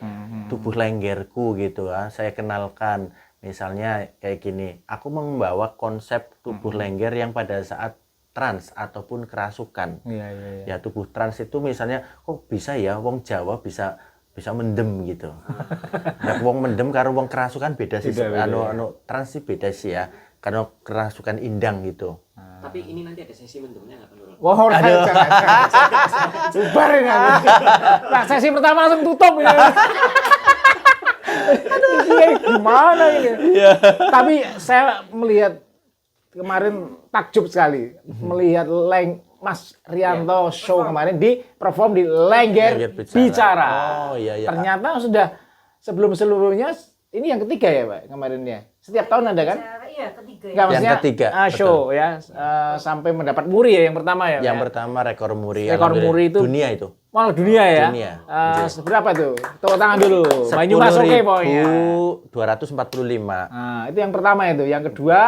tubuh lenggerku gitu ya. Saya kenalkan, misalnya kayak gini. Aku membawa konsep tubuh lengger yang pada saat trans ataupun kerasukan. Ya tubuh trans itu misalnya, kok bisa ya, wong Jawa bisa mendem gitu. Ya, wong mendem karo wong kerasukan beda sih. Trans sih beda sih ya. Karena kerasukan indang gitu. Tapi ini nanti ada sesi mendemnya nggak perlu? Wah, Bubar ini. Nah, sesi pertama langsung tutup ini. Gimana ini? Tapi saya melihat kemarin takjub sekali melihat Mas Rianto show kemarin di perform di Lengger Bicara. Iya. Ternyata sudah sebelumnya ini yang ketiga ya, Pak, kemarinnya. Setiap tahun ada kan? Iya, ketiga. Enggak, maksudnya yang ketiga, show betul. Ya sampai mendapat muri ya yang pertama ya. Yang pertama rekor muri. Rekor muri itu dunia itu. Malah dunia ya. Dunia. Berapa tuh? Tepuk tangan dulu. Banyumas oke pokoknya. 245. Nah, itu yang pertama itu. Yang kedua,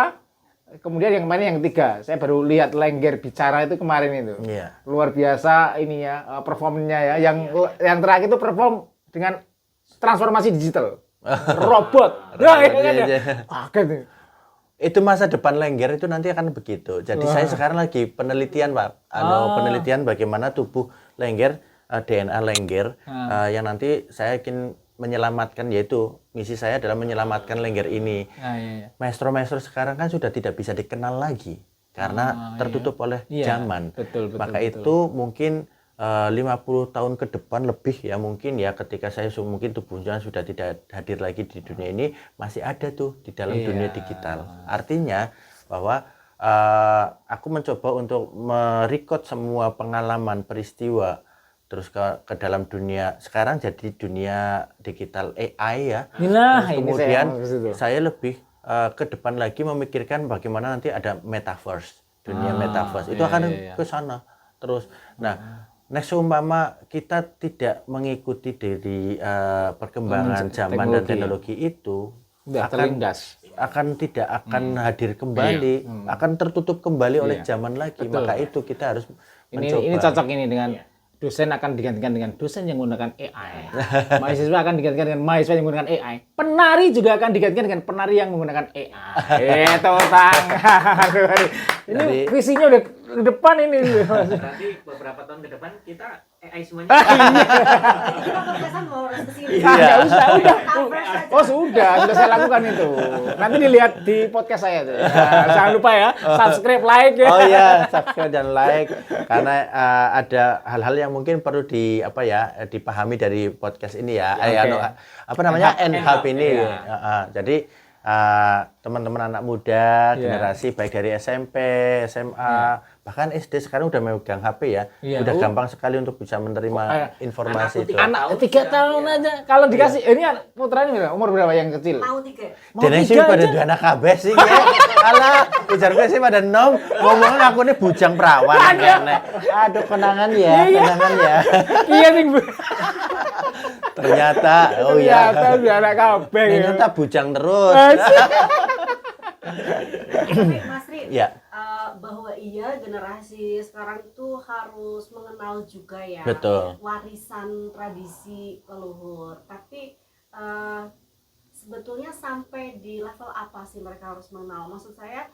kemudian yang kemarin yang ketiga. Saya baru lihat Lengger Bicara itu kemarin itu. Iya. Luar biasa ini ya performnya ya. Yang terakhir itu perform dengan transformasi digital. Robot. Nah, kaget. Itu masa depan Lengger itu nanti akan begitu. Jadi saya sekarang lagi penelitian, Pak. Penelitian bagaimana tubuh Lengger, DNA Lengger yang nanti saya ingin menyelamatkan, yaitu misi saya adalah menyelamatkan Lengger ini. Maestro-maestro sekarang kan sudah tidak bisa dikenal lagi karena tertutup oleh zaman. Betul, Maka itu mungkin 50 tahun ke depan lebih ya mungkin ya, ketika saya mungkin tubuhnya sudah tidak hadir lagi di dunia ini, masih ada tuh di dalam dunia digital. Artinya bahwa aku mencoba untuk merekod semua pengalaman peristiwa terus ke dalam dunia sekarang, jadi dunia digital AI ya. Terus kemudian saya lebih ke depan lagi memikirkan bagaimana nanti ada metaverse, dunia metaverse itu akan ke sana terus. Nah, next umpama kita tidak mengikuti dari perkembangan zaman dan teknologi itu, akan tidak akan hadir kembali, akan tertutup kembali oleh zaman lagi. Maka itu kita harus mencoba. Ini cocok ini dengan dosen akan digantikan dengan dosen yang menggunakan AI. Mahasiswa akan digantikan dengan mahasiswa yang menggunakan AI. Penari juga akan digantikan dengan penari yang menggunakan AI. Itu tang. Ini visinya udah di depan ini. Berarti beberapa tahun ke depan kita AI semuanya. Kita podcastan mau harus kesini. Nggak usah, udah. Cover saja. Oh sudah saya lakukan itu. Nanti dilihat di podcast saya tuh. Nah, jangan lupa ya, subscribe, like. Oh iya, subscribe dan like karena ada hal-hal yang mungkin perlu dipahami dari podcast ini ya. Apa namanya? NHub ini. Jadi teman-teman anak muda, generasi baik dari SMP, SMA, bahkan SD sekarang udah memegang HP ya. Udah gampang sekali untuk bisa menerima informasi itu. Anak 3 tahun aja kalau dikasih ini putranya umur berapa yang kecil? Mau 3. Dene sih pada dua anak kabeh sih ya. Alah, ujarku sih pada nom ngomongin aku ini bujang perawan nek. Aduh konangan ya. Iya nih Bu. Ternyata udah anak kabeh. Ternyata bujang terus. Tapi Mas Ri, Ya. bahwa iya generasi sekarang itu harus mengenal juga ya Betul. warisan tradisi leluhur. Tapi sebetulnya sampai di level apa sih mereka harus mengenal? Maksud saya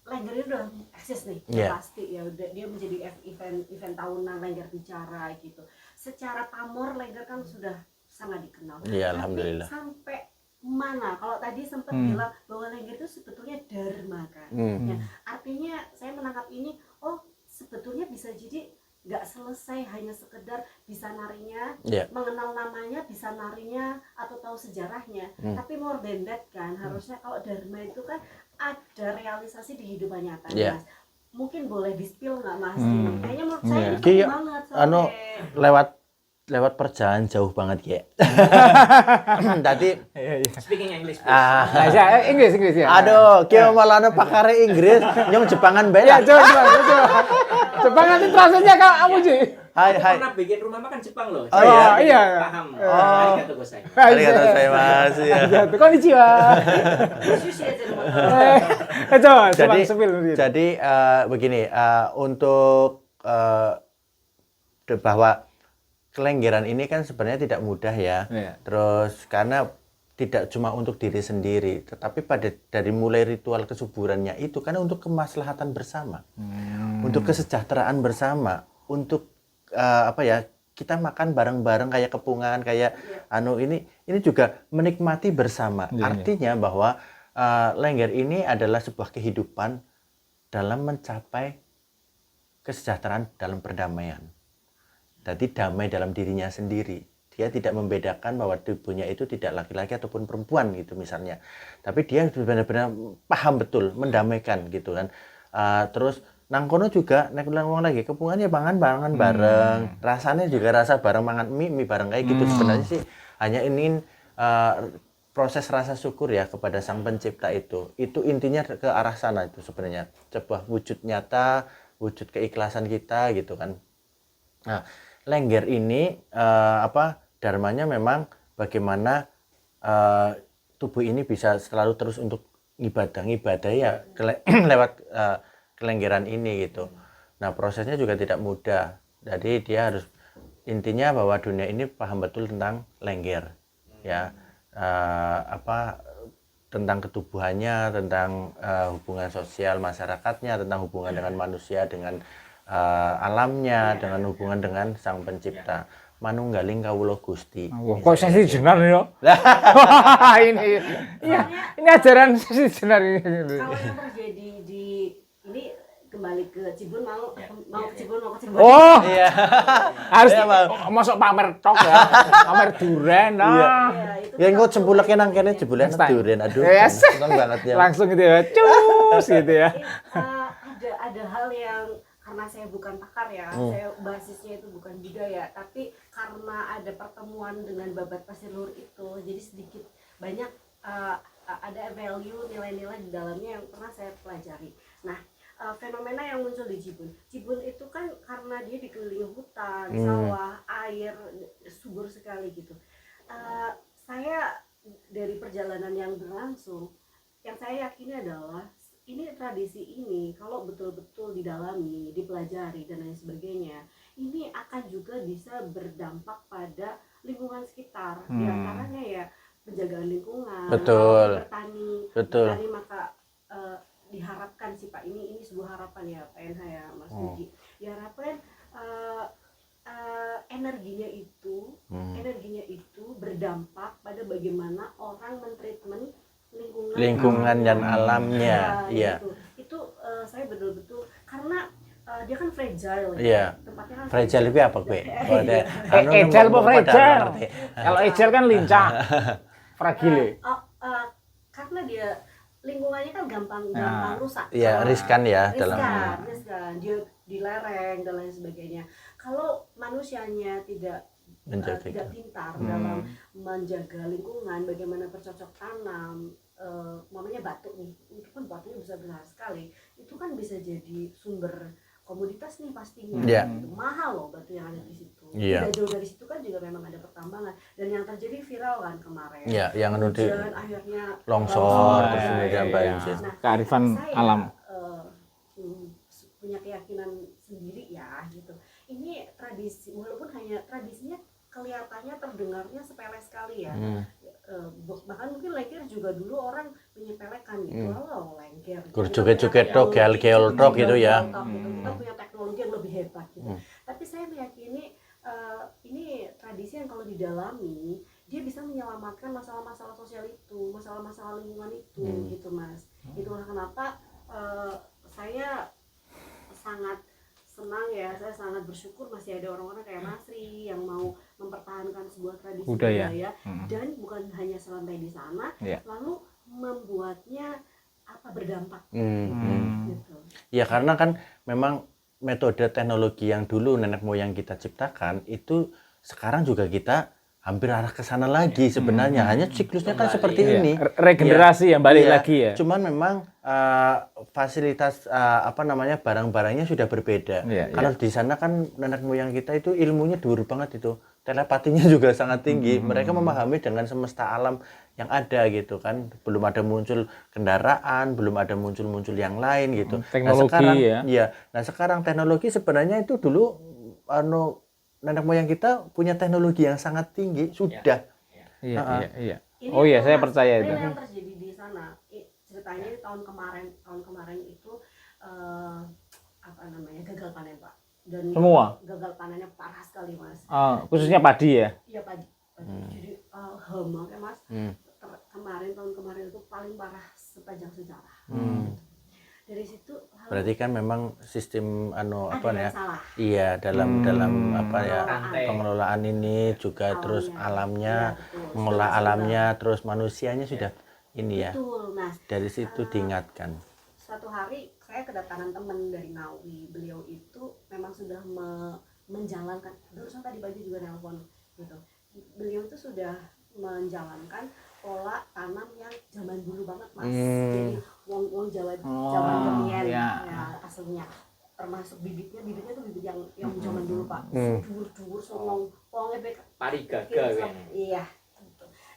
Lengger ini udah eksis nih, pasti ya udah dia menjadi event tahunan Lengger bicara gitu. Secara pamor Lengger kan sudah sangat dikenal. Iya, alhamdulillah. Tapi sampai mana? Kalau tadi sempat bilang bahwa Lengger itu sebetulnya dharma kan. Ya, artinya saya menangkap ini, oh sebetulnya bisa jadi nggak selesai hanya sekedar bisa narinya, mengenal namanya, bisa narinya atau tahu sejarahnya. Tapi more than that kan, harusnya kalau dharma itu kan ada realisasi di kehidupan nyata, Mas. Mungkin boleh di-spill nggak Mas? Kayaknya menurut saya ini penting banget soalnya. Lewat perjalanan jauh banget ya. Tadi Speaking English. Inggris ya. aduh, kyo malah pakare Inggris, nyong Jepangan bae Ya, lah. coba. Jepang nanti translate-nya kamu Ji. Hai. Pernah bikin rumah makan Jepang loh. Oh, iya. Paham. Arigatou gozaimasu. Arigatou gozaimasu ya. Konnichiwa. Sushi aja rumah. Coba Jepang sepil. Jadi begini, untuk bahwa kelenggeran ini kan sebenarnya tidak mudah ya. Terus karena tidak cuma untuk diri sendiri, tetapi dari mulai ritual kesuburannya itu karena untuk kemaslahatan bersama, untuk kesejahteraan bersama, untuk kita makan bareng-bareng kayak kepungan, kayak ini juga menikmati bersama. Artinya bahwa Lengger ini adalah sebuah kehidupan dalam mencapai kesejahteraan dalam perdamaian. Jadi damai dalam dirinya sendiri. Dia tidak membedakan bahwa tubuhnya itu tidak laki-laki ataupun perempuan gitu misalnya. Tapi dia benar-benar paham betul, mendamaikan gitu kan. Terus nangkono juga nek ngomong lagi kepungan ya pangan bareng. Rasanya juga rasa bareng mangan mie bareng kayak gitu. Sebenarnya sih hanya ingin proses rasa syukur ya kepada Sang Pencipta itu. Itu intinya ke arah sana itu sebenarnya. Sebuah wujud nyata, wujud keikhlasan kita gitu kan. Nah, Lengger ini dharmanya memang bagaimana tubuh ini bisa selalu terus untuk ibadah ya lewat kelenggeran ini gitu. Nah, prosesnya juga tidak mudah. Jadi dia harus intinya bahwa dunia ini paham betul tentang Lengger ya. Tentang ketubuhannya, tentang hubungan sosial masyarakatnya, tentang hubungan dengan manusia, dengan alamnya, dengan hubungan dengan Sang Pencipta. Manunggaling kawula Gusti. Kok sesi jenar yo? Ini ajaran sesi jenar ini. Kalau yang terjadi di ini kembali ke Cibun mau ke Cibun. Oh iya. Harus masuk pamer tok ya. Pamer duren. Ya engko jempulake nang kene jebule duren. Aduh. Seneng banget ya. Langsung gitu ya. Cus gitu ya. Ada hal yang karena saya bukan pakar ya, saya basisnya itu bukan budaya, tapi karena ada pertemuan dengan babat pasir luhur itu, jadi sedikit banyak ada value nilai-nilai di dalamnya yang pernah saya pelajari. Nah, fenomena yang muncul di Cibun itu kan karena dia dikelilingi hutan, sawah, air subur sekali gitu. Saya dari perjalanan yang berlangsung, yang saya yakini adalah ini tradisi ini kalau betul-betul didalami, dipelajari dan lain sebagainya, ini akan juga bisa berdampak pada lingkungan sekitar. Di antaranya ya penjagaan lingkungan, Betul. bertani maka diharapkan sih Pak, ini sebuah harapan ya Pak NH ya Mas Budi, diharapkan energinya itu berdampak pada bagaimana orang mentreatment lingkungan dan alamnya. Iya. Itu saya betul-betul karena dia kan fragile Iya. tempatnya kan Fragile itu apa gue? Agile apa fragile? Kalau agile kan lincah. Fragile. Karena dia lingkungannya kan gampang rusak. Iya, riskan ya riskan. Dia di lereng dan lain sebagainya. Kalau manusianya tidak pintar dalam menjaga lingkungan, bagaimana bercocok tanam, mamanya batu nih, itu kan batunya besar sekali, itu kan bisa jadi sumber komoditas nih pastinya. Mahal loh batu yang ada di situ. Tidak jauh dari situ kan juga memang ada pertambangan, dan yang terjadi viral kan kemarin. Yang hujan akhirnya longsor terus kemudian banjir. Nah, kearifan alam. Punya keyakinan sendiri ya gitu. Ini tradisi, walaupun hanya tradisinya kelihatannya terdengarnya sepele sekali ya. Bahkan mungkin lengger juga dulu orang menyepelekan gitu. Oh, lengger. Joget-joget tok, geol-geol tok gitu ya. Kita punya teknologi yang lebih hebat gitu. Tapi saya meyakini ini tradisi yang kalau didalami dia bisa menyelamatkan masalah-masalah sosial itu, masalah-masalah lingkungan itu gitu Mas. Itulah kenapa saya sangat senang ya, saya sangat bersyukur masih ada orang-orang kayak Mas Ri yang mau mempertahankan sebuah tradisi budaya dan bukan hanya sampai di sana, lalu membuatnya berdampak gitu. Ya karena kan memang metode teknologi yang dulu nenek moyang kita ciptakan itu sekarang juga kita hampir arah ke sana lagi sebenarnya. Hanya siklusnya kan seperti ini. Regenerasi yang balik lagi ya. Cuman memang fasilitas barang-barangnya sudah berbeda. Kalau di sana kan nenek moyang kita itu ilmunya dhuwur banget itu. Telepatinya juga sangat tinggi. Mereka memahami dengan semesta alam yang ada gitu kan. Belum ada muncul kendaraan, belum ada muncul yang lain gitu. Teknologi Nah, sekarang teknologi sebenarnya itu dulu nenek moyang kita punya teknologi yang sangat tinggi sudah. Iya. Oh iya, saya percaya itu. Ini yang terjadi di sana. Ceritanya tahun kemarin itu gagal panen Pak. Dan semua gagal panennya parah sekali Mas. Khususnya padi ya? Iya padi. Jadi hama kan Mas. Tahun kemarin itu paling parah sepanjang sejarah. Dari situ berarti kan memang sistem salah. Iya dalam pengelolaan ini juga alamnya, terus alamnya mengolah alamnya terus manusianya sudah ini ya. Betul, Mas. Dari situ diingatkan. Suatu hari saya kedatangan teman dari Ngawi. Beliau itu memang sudah menjalankan, barusan tadi pagi juga nelpon gitu. Beliau itu sudah menjalankan pola tanam yang zaman dulu banget Mas. Jadi wong Jawa zaman kemien aslinya, termasuk bibitnya tuh bibit yang zaman dulu Pak. Dur songong pokoknya parigaga kan. Iya.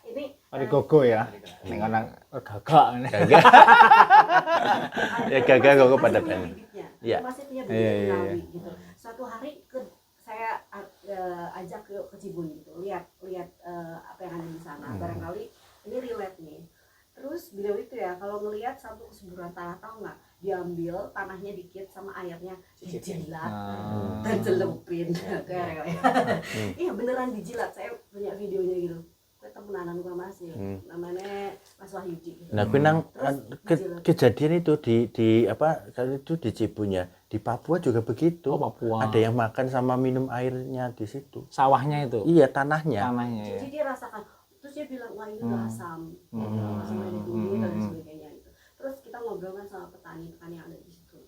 Ini parigogo ya. Ning ana gagak. Ya gagak pada kan. Iya. Masih punya bibit Ngawi gitu. Suatu hari saya ajak ke Cibun gitu. Lihat apa yang ada di sana. Barangkali ini relate nih. Terus beliau itu ya kalau ngelihat satu kesuburan tanah, tahu nggak, diambil tanahnya dikit sama airnya dijilat dan celupin iya beneran dijilat. Saya punya videonya gitu. Temenanan gua masih namanya Mas Wahyudi gitu. Nah, kejadian itu kali itu di Cibun ya. Di Papua juga begitu. Papua. Ada yang makan sama minum airnya di situ. Sawahnya itu. Iya, tanahnya. Jadi dia rasakan. Terus dia bilang, wah ini asam, asam dari bumi dan sebagainya itu. Terus kita ngobrol kan sama petani yang ada di situ.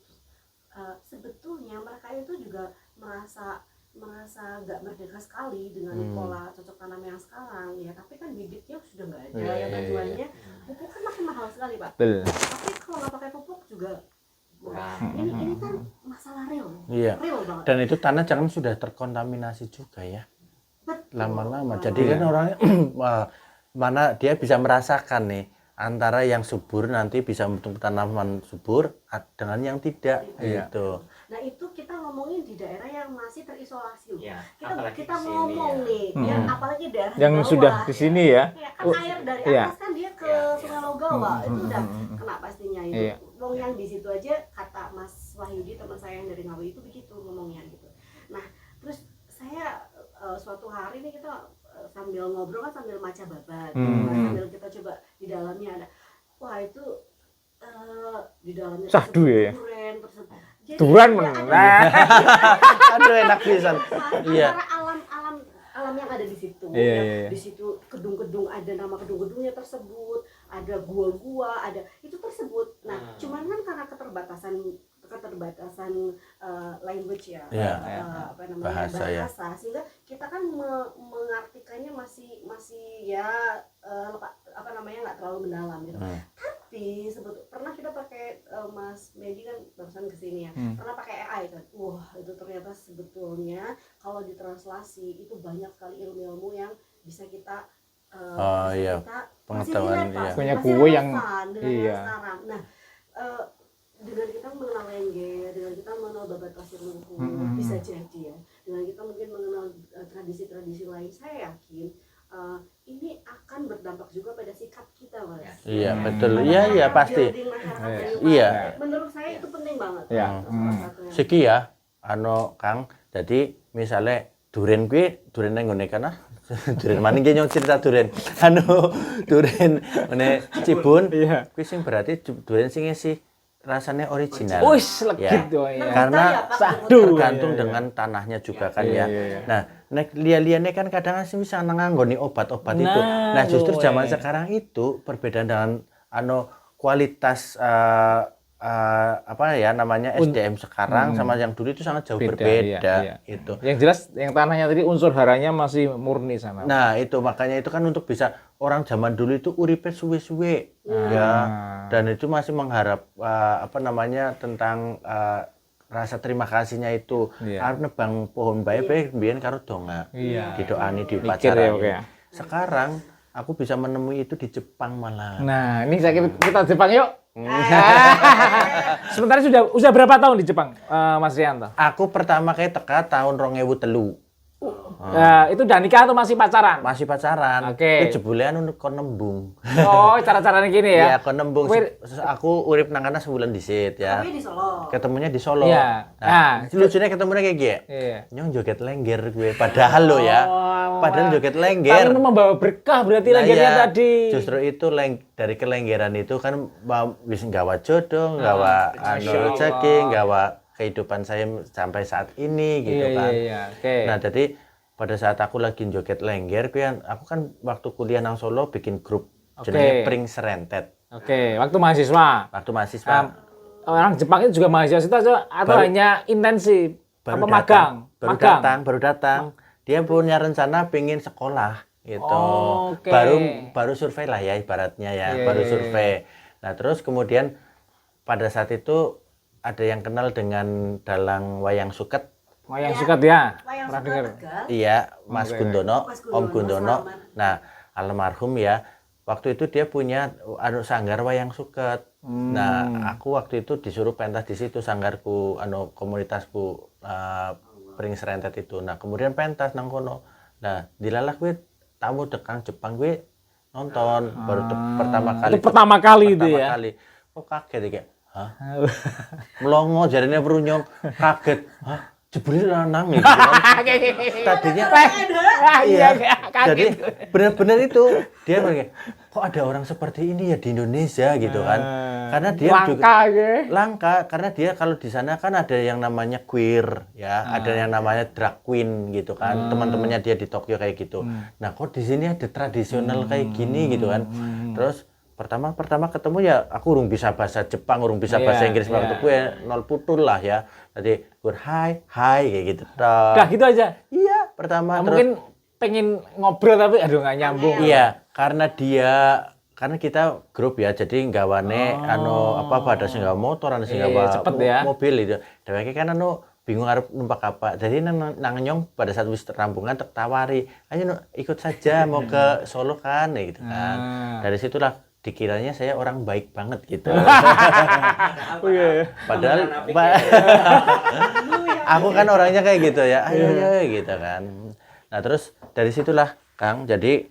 Sebetulnya mereka itu juga merasa nggak merdeka sekali dengan pola cocok tanam yang sekarang ya. Tapi kan bibitnya sudah nggak ada. Yang tujuannya pupuk kan makin mahal sekali Pak. Tapi kalau nggak pakai pupuk juga ini kan masalah real. Iya. Real banget. Dan itu tanah jangan sudah terkontaminasi juga ya. Lama-lama jadi kan orangnya mana dia bisa merasakan nih antara yang subur nanti bisa membentuk tanaman subur dengan yang tidak gitu. Nah itu kita ngomong ngomongin di daerah yang masih terisolasi. Ya, kita apalagi kita di sini, ngomong ya. nih, ya, apalagi daerah Yang di bawah, sudah di sini ya. Ya, kan air dari iya. atas kan dia ke Iya, Sungai Logawa, itu udah kena pastinya itu. Iya. Wong yang di situ aja kata Mas Wahyudi teman saya yang dari Ngawi itu begitu ngomongnya gitu. Nah, terus saya suatu hari nih kita sambil ngobrol kan sambil maca babat, sambil kita coba di dalamnya ada, wah itu di dalamnya Sahdu ya? duren, terus jadi Duren ada- men. ada- Nah. Aduh enak pisan. Iya. antara alam yang ada di situ. Iya, Ya, iya, iya. di situ gedung-gedung, ada nama gedung-gedungnya tersebut, ada gua-gua, ada itu tersebut. Nah, cuman kan karena keterbatasan language ya, Iya. apa namanya Bahasa, ya. sehingga kita kan mengartikannya masih ya apa namanya nggak terlalu mendalam gitu. Tapi pernah kita pakai Mas Medi kan barusan kesini ya, pernah pakai AI kan, wah itu ternyata sebetulnya kalau ditranslasi itu banyak sekali ilmu-ilmu yang bisa kita iya. Pengetahuan, iya. Punya gue yang iya. Sekarang. Nah, dengan kita mengenal Lengger, dengan kita mengenal Babat Pasir Lumpur, bisa jadi ya, dengan kita mungkin mengenal tradisi-tradisi lain, saya yakin ini akan berdampak juga pada sikap kita, Mas. Iya, betul. Iya, pasti. Building masyarakat yang Iya. baik. Menurut saya itu penting banget. Iya. Salah satunya. Siki ya, Kang. Jadi misalnya duren nang ngene kana. Duren maning ki nyong cerita duren. Duren ngene Cibun. Iya. Kuwi sing berarti duren sing isi rasanya original. Wis legit tuh ya. Karena Sahdu. tergantung dengan tanahnya juga kan ya. Iya. Nah, nek liya-liyane kan kadang sih bisa nanggoni obat-obat itu. Nah, justru zaman sekarang itu perbedaan dengan kualitas apa ya namanya SDM sekarang sama yang dulu itu sangat jauh Beda, berbeda iya. itu. Yang jelas yang tanahnya tadi unsur haranya masih murni sana. Nah, itu makanya itu kan untuk bisa orang zaman dulu itu uripe suwe-suwe ya. Dan itu masih mengharap apa namanya tentang rasa terima kasihnya itu. Iya. Arep nebang pohon bae mbiyen karo donga. Iya. Didoani di Mikir upacara. ya, oke. Sekarang aku bisa menemui itu di Jepang malah. Nah, ini kita Jepang yuk. Sementara sudah berapa tahun di Jepang, Mas Rianto? Aku pertama kali teka tahun 2003. Itu udah nikah atau masih pacaran? Masih pacaran. Oke. Itu jebulean kon nembung. Oh, cara-caranya gini ya? Iya, kon nembung. Aku urip nang kana sebulan disit ya. Tapi di Solo. Ketemunya di Solo. Iya. Nah, lucunya ketemunya kayak gini. Iya. Nyong joget lengger gue. Padahal lo ya. Padahal joget lengger. Tapi membawa berkah berarti Nah, lenggernya iya. tadi. Justru itu dari kelenggeran itu kan wis nggawa jodoh, nggawa rezeki, nggawa kehidupan saya sampai saat ini gitu kan. Iya. Oke. Nah, jadi pada saat aku lagi joget lengger, aku kan waktu kuliah nang Solo bikin grup jenenge Pring Serentet. Oke, waktu mahasiswa. Waktu mahasiswa Orang Jepang itu juga mahasiswa atau hanya intensif? Apa magang? baru datang. Dia punya rencana pengen sekolah gitu. Oke. Baru survei lah ya ibaratnya ya, Iya, baru iya, survei. Nah, terus kemudian pada saat itu ada yang kenal dengan dalang wayang suket. Wayang suket ya? Wayang Pernah suket dengar? Tegal. Iya, Mas Oke. Gundono, Mas Gundono, Om Gundono. selamat. Nah, almarhum ya. Waktu itu dia punya sanggar wayang suket. Nah, aku waktu itu disuruh pentas di situ sanggarku komunitasku Pring Serentet itu. Nah, kemudian pentas nang kono. Nah, dilalah gue tamu dekang Jepang gue nonton baru pertama kali. Itu pertama kali itu Pertama ya? kali. Kok kaget ya kayak, hah? Melongo jarine perunjong kaget. Hah? Jebule lanang gitu kan. Tadinya Iya, jadi kaget. benar-benar itu dia kayak kok ada orang seperti ini ya di Indonesia gitu kan. Karena dia Langka ya. langka karena dia kalau di sana kan ada yang namanya queer ya, ada yang namanya drag queen gitu kan. Teman-temannya dia di Tokyo kayak gitu. Nah, kok di sini ada tradisional kayak gini gitu kan. Terus pertama ketemu ya aku urung bisa bahasa Jepang, urung bisa bahasa Inggris waktu gue nol putul lah ya. Tadi gue hai kayak gitu. Udah gitu aja. Iya, pertama terus Mungkin pengen ngobrol tapi aduh nggak nyambung. iya, karena kita grup ya, jadi nggawane apa ada sing nggawa motor, ada sing nggawa cepet ya. mobil itu. Dheweke kan bingung arep numpak apa. Jadi nang nyong pada saat wis rampungan tak tawari, "Ayo ikut saja mau ke Solo kan," gitu kan. Dari situlah dikiranya saya orang baik banget gitu. Oh, iya. Padahal Lu yang Aku kan orangnya kayak gitu ya. Ayo gitu kan. Nah, terus dari situlah Kang, jadi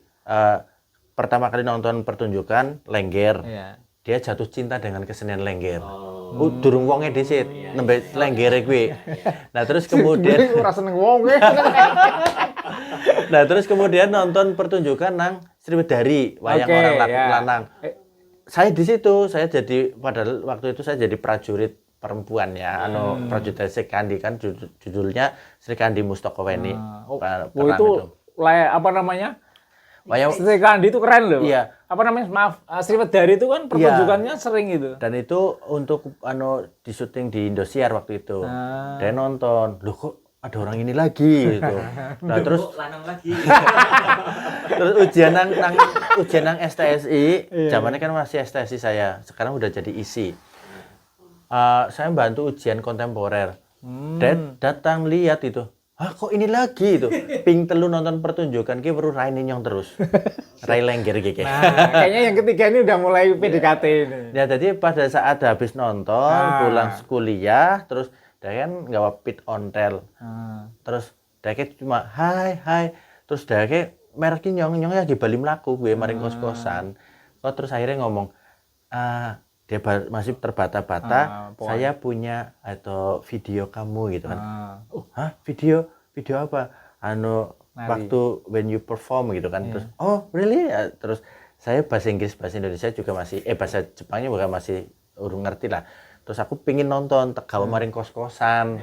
pertama kali nonton pertunjukan Lengger. Iya. Dia jatuh cinta dengan kesenian Lengger. Oh. Durung wonge dhisik, nembe Lenggere kuwi. Nah, terus kemudian ora seneng wong. Nah, terus kemudian nonton pertunjukan nang Sriwedari, wayang Oke, orang ya. lanang. Saya di situ, saya jadi padahal waktu itu saya jadi prajurit perempuan ya, prajurit Sri Kandi kan judulnya Sri Kandi Mustokoweni. Itu apa namanya? Wayang Sri Kandi itu keren loh. Iya. Apa namanya? Maaf, Sriwedari itu kan pertunjukannya sering gitu. dan itu untuk di syuting di Indosiar waktu itu. Dia nonton, loh kok ada orang ini lagi gitu. Nah, terus Kok lanang lagi. terus ujian nang STSI, zamannya kan masih STSI saya, sekarang udah jadi ISI. Saya bantu ujian kontemporer. Dan datang lihat itu. Hah, kok ini lagi itu? Ping telu nonton pertunjukan ki weru Rai Ninyong terus. Rai Lengger iki. Nah, kayaknya yang ketiga ini udah mulai PDKT ini. Ya, jadi pada saat habis nonton, pulang kuliah, terus dia kan nggawa pit ontel. Terus dia cuma hai. Terus dia merek nyong lagi bali mlaku gue maring kos-kosan. Kok terus akhirnya ngomong, dia masih terbata-bata, saya punya atau video kamu gitu kan. Hah, video apa? Waktu when you perform gitu kan. Terus oh really? Terus saya bahasa Inggris bahasa Indonesia juga masih bahasa Jepangnya juga masih urung ngerti lah. Terus aku pingin nonton tegawa maring kos-kosan.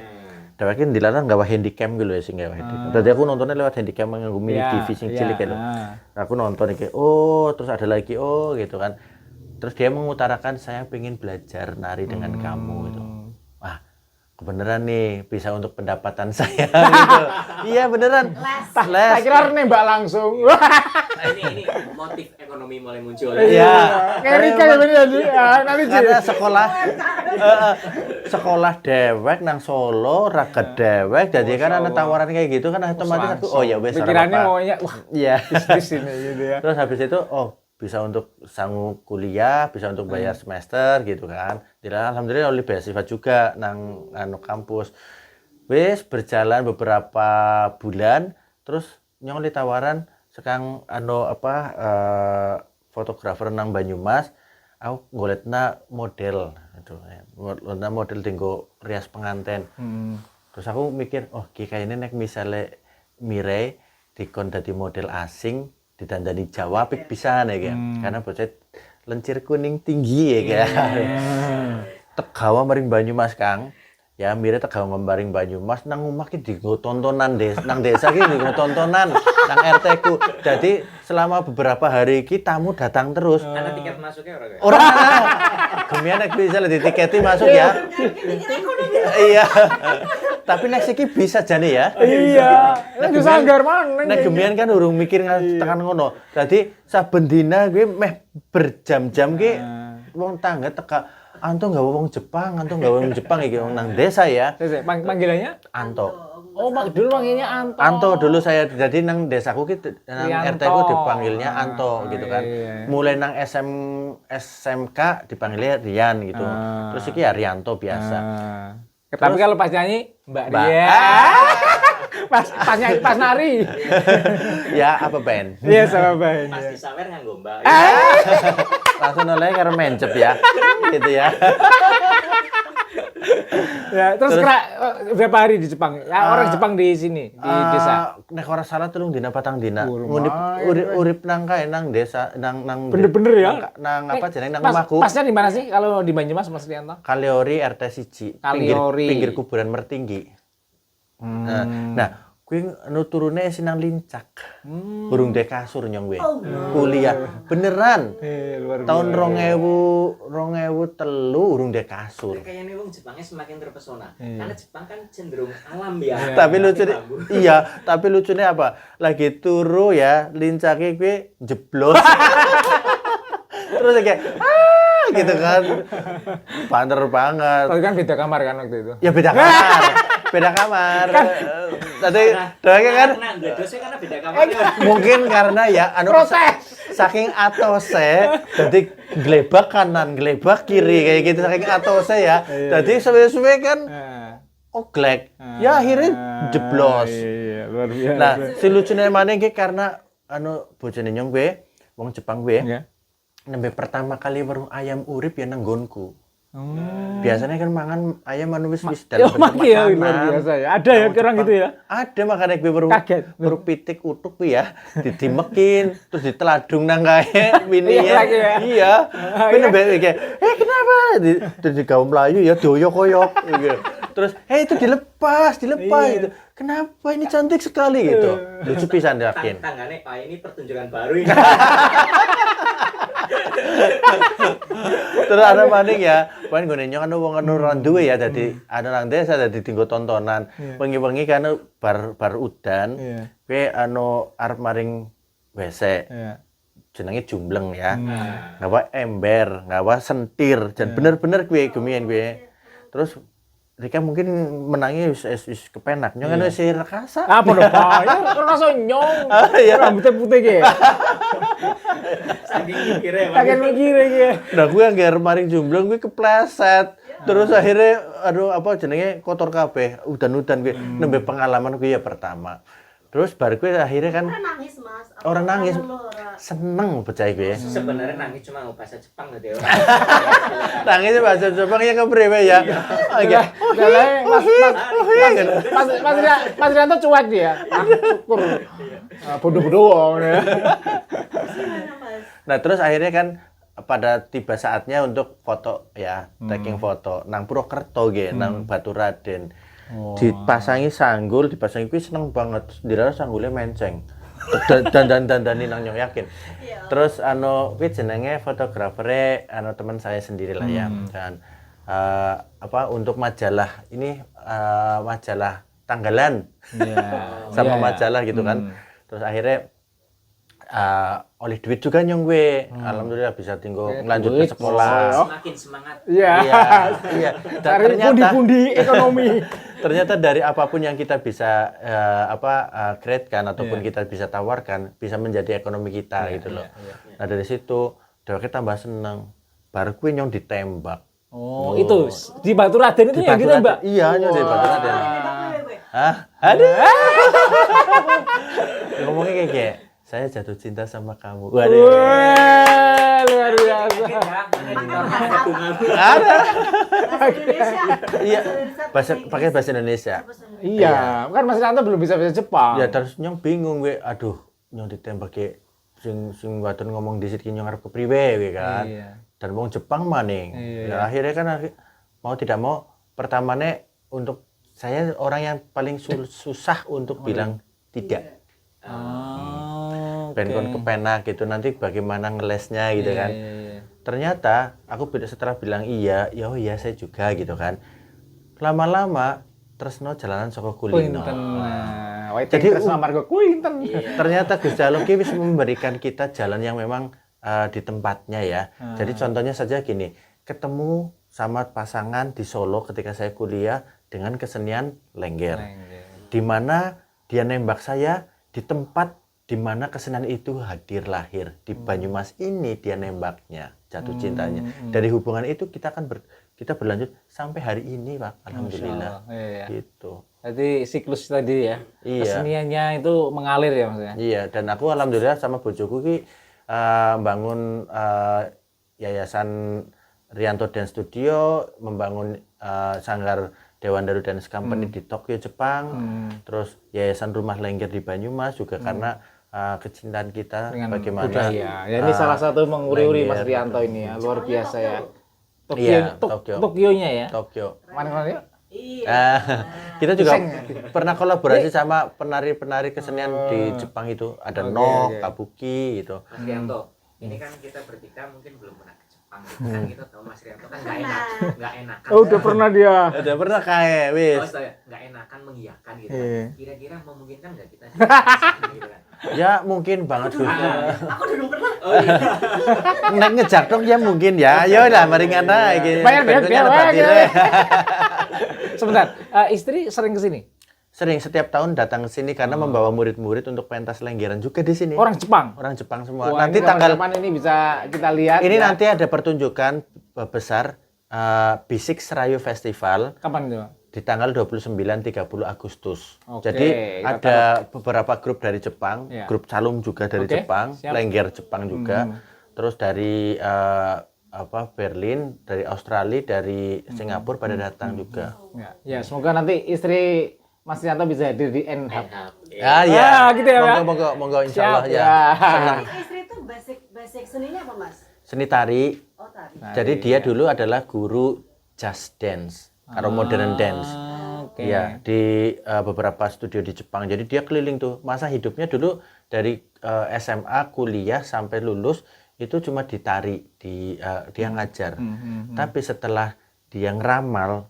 Dheweke dilarang gawa handycam gitu ya sing gawa handycam. Dadi aku nontonnya lewat handycam nganggo mini TV sing cilik gitu. Aku nonton iki, terus ada lagi gitu kan. Terus dia mengutarakan saya pengen belajar nari dengan kamu gitu. Wah, kebenaran nih bisa untuk pendapatan saya gitu. Iya beneran. Les. Tak kira nembak langsung. Nah, ini motif ekonomi mulai muncul. Iya. Kayak Rika ya bener ya. Nanti Karena sekolah dewek nang Solo, raga dewek, jadi kan ada tawaran kayak gitu kan otomatis aku ya wes pikirannya maunya wah iya. bisnis ini gitu ya. Terus habis itu bisa untuk sanggup kuliah, bisa untuk bayar semester gitu kan. Alhamdulillah oleh beasiswa juga nang kampus. Wes berjalan beberapa bulan, terus nyong tawaran sekarang fotografer nang Banyumas, aku golekna model gitu. Model tinggo rias penganten. Terus aku mikir, kayaknya nek misale Mirei dikon dadi model asing ditandani Jawa apik pisan ya kan. Karena bocah lencir kuning tinggi ya kan. Tegawa maring Banyumas Kang. Ya Mirei tegawa maring Banyumas nang omah ki dienggo tontonan nang desa ki dienggo tontonan nang RT ku. Jadi selama beberapa hari iki tamu datang terus. Ada tiket masuknya ora? Orang ana. Gemian nek bisa ditiketi masuk ya. Iya. Tapi nek iki bisa jane ya. Iya. Nek sanggar maneh. Nek gemian kan urung mikir tekan ngono. Dadi saben dina kuwi meh berjam-jam ki wong tangga teka Anto gawe wong Jepang iki wong nang desa ya. Panggilannya Anto. Oh, dulu panggilnya Anto. Anto dulu saya jadi nang desaku ki nang RT ku dipanggilnya Anto gitu kan. Iya. Mulai nang SMK dipanggilnya Rian gitu. Terus iki ya Rianto biasa. Tapi kalau pas nyanyi Mbak Rian. pas nari. Ya apa band? Iya sama band. Pas disawer nganggo Mbak. Langsung oleh karo mencep ya. Gitu ya. Ya, terus berapa hari di Jepang? Ya, orang Jepang di sini, di desa. Nek ora salah 3 dina 4 dina. Urip nang kae nang desa nang bener-bener ya. Nang apa jeneng nang omahku. Pasnya di mana sih kalau di Banyumas Mas Rianto? Kaliori RT 1. Kaliori. Pinggir kuburan Mertinggi. Nah, kuwi turune sinang Lincak. Burung dek kasur nyong we. Kuliah beneran. Tahun 2003 urung dek kasur. Kayaknya wong Jepangnya semakin terpesona. Karena Jepang kan cenderung alam ya. Tapi lucunya apa? Lagi turu ya, lincake kuwi jeblos. Terus kayak gitu kan. Banter banget. Tapi kan beda kamar kan waktu itu. Ya beda kamar. Tadi kan karena beda kamar. mungkin karena ya saking atose jadi glebak kanan, glebak kiri kayak gitu saking atose ya. Jadi suwe-suwe kan oglek. Ya akhirnya jeblos. Iya, luar biasa. Nah, si lucune maneh iki karena bojone nyong gue, wong Jepang gue. Ya. Nembe pertama kali weruh ayam urip ya nang nggonku. Oh. Biasanya kan mangan ayam wis Ya, dalam bentuk ya, luar makanan. biasa ya. Ada ya orang gitu ya. Ada makanya gue baru Kaget. baru pitik utuk kuwi ya, didimekin terus diteladung nang kae wini Iya, ya. lagi ya. Iya. Kuwi nembe kayak, kenapa?" Terus digawe melayu ya doyok-koyok gitu. Terus, itu dilepas Iya. gitu. Kenapa ini cantik sekali gitu. Lucu pisan yakin. Tanggane, ini pertunjukan baru ini. Terus ada maning ya, paling gue nyong anu wong anu orang duwe ya, jadi ada nang desa jadi tinggal tontonan. Wengi-wengi kan bar udan, Iya. gue arep maring WC, Iya. jenenge jumbleng ya, ngawa ember, ngawa sentir, dan bener-bener gue gumian gue. Terus Rika mungkin menangnya wis kepenak, nyong kan wis rekasa. Apa dong, Pak? Ya rasa nyong. Iya. Rambutnya putih ge. Saking mikirnya Kaget mikir ge. Nah, gue yang maring jumbleng gue kepleset. Terus akhirnya jenenge kotor kabeh, udan-udan gue. Nembe pengalaman gue ya pertama. Terus baru gue akhirnya kan Orang nangis, Mas. orang nangis. Ora. Seneng percaya gue. sebenarnya nangis cuma bahasa Jepang gitu ya. Nangisnya bahasa Jepang ya kepriwe ya. Agak. Mas Rianto cuek dia. Syukur. Bodoh-bodoh wong ya. Gimana, Mas? Nah, terus akhirnya kan pada tiba saatnya untuk foto ya, taking foto nang Purwokerto ge, nang Baturaden. Dipasangi sanggul, dipasangi kuwi seneng banget. Dirasa sanggulnya menceng. Dan nang nyong yakin. Terus kuwi jenenge fotografere teman saya sendiri lah ya. Dan untuk majalah ini majalah tanggalan. Sama majalah gitu kan. Terus akhirnya oleh duit juga nyong gue. Alhamdulillah bisa tinggal lanjut ke sekolah. Semakin semangat. Iya. Iya. Cari pundi-pundi ekonomi. Ternyata dari apapun yang kita bisa create-kan ataupun kita bisa tawarkan bisa menjadi ekonomi kita gitu loh. Nah, dari situ kita tambah seneng. Baru kuwi nyong ditembak. Oh, itu di Baturaden itu yang kita, Mbak. Iya, nyong di Baturaden. Gue. Hah? Aduh. Ngomongnya kayak saya jatuh cinta sama kamu. Waduh. Wah, luar biasa. Ada. Bahasa Indonesia. Iya. Pakai bahasa Indonesia. Iya, kan Mas Rianto belum bisa bahasa Jepang. Ya terus nyong bingung gue. Aduh, nyong ditembak ke sing wadon ngomong di sini nyong arep kepriwe we kan. Iya. Dan wong Jepang maning. Iya. Ya, akhirnya kan mau tidak mau pertamanya untuk saya orang yang paling susah untuk bilang tidak. Ben kon kepenak gitu nanti bagaimana ngelesnya gitu kan. Ternyata aku setelah bilang iya, ya oh iya saya juga gitu kan. Lama-lama tresno jalanan saka kulino. Jadi margo kuinten. Ternyata Gusti Allah ki wis memberikan kita jalan yang memang di tempatnya ya. Jadi contohnya saja gini, ketemu sama pasangan di Solo ketika saya kuliah dengan kesenian Lengger. Di mana dia nembak saya di tempat di mana kesenian itu hadir lahir di Banyumas ini dia nembaknya jatuh cintanya. Dari hubungan itu kita akan kita berlanjut sampai hari ini, Pak. Alhamdulillah. Iya. Gitu. Jadi siklus tadi ya. Iya. Keseniannya itu mengalir ya maksudnya. Iya, dan aku alhamdulillah sama bojoku ki bangun yayasan Rianto Dance Studio, membangun sanggar Dewan Daru Dance Company di Tokyo, Jepang. Terus yayasan Rumah Lengger di Banyumas juga karena kecintaan kita Dengan bagaimana budaya. Ya, ini salah satu menguri-uri Mas Rianto ini ya, luar biasa ya. Iya, Tokyo-nya ya. Tokyo. Mana ya? Iya. Kita juga pernah kolaborasi sama penari-penari kesenian di Jepang itu. Ada Kabuki gitu. Mas Rianto, ini kan kita bertiga mungkin belum pernah ke Jepang. Kan kita tahu Mas Rianto kan nggak enakan. Oh, udah pernah dia. Udah pernah kayak wis. Nggak enakan mengiyakan gitu. Kira-kira memungkinkan nggak kita gitu kan? Ya mungkin banget Gus. Aku dulu pernah. Oh iya. Nek ngejak dong ya mungkin ya. Ayo lah maringan aja iki. Bayar Bentuknya biar batire. Sebentar, istri sering ke sini? Sering setiap tahun datang ke sini karena membawa murid-murid untuk pentas lenggeran juga di sini. Orang Jepang. Orang Jepang semua. Wah, Nanti ini tanggal kapan ini bisa kita lihat. ini ya. nanti ada pertunjukan besar Bisik Serayu Festival. Kapan itu? di tanggal 29-30 Agustus. Oke, Jadi kita ada beberapa grup dari Jepang, Ya. grup Calum juga dari Oke, Jepang, siap. Lengger Jepang juga, terus dari Berlin, dari Australia, dari Singapura pada datang juga. Ya, semoga nanti istri Mas Yanto bisa hadir di NHub. NHub. Ah iya, gitu ya, Pak? monggo insya Allah Siap, ya. ya. Senang. Istri itu basic seninya apa Mas? Seni tari. Oh tari. Jadi dia dulu adalah guru jazz dance atau modern dance. Oke. Ya, di beberapa studio di Jepang. Jadi dia keliling tuh. Masa hidupnya dulu dari SMA, kuliah sampai lulus itu cuma ditari, dia ngajar. Tapi setelah dia ngeramal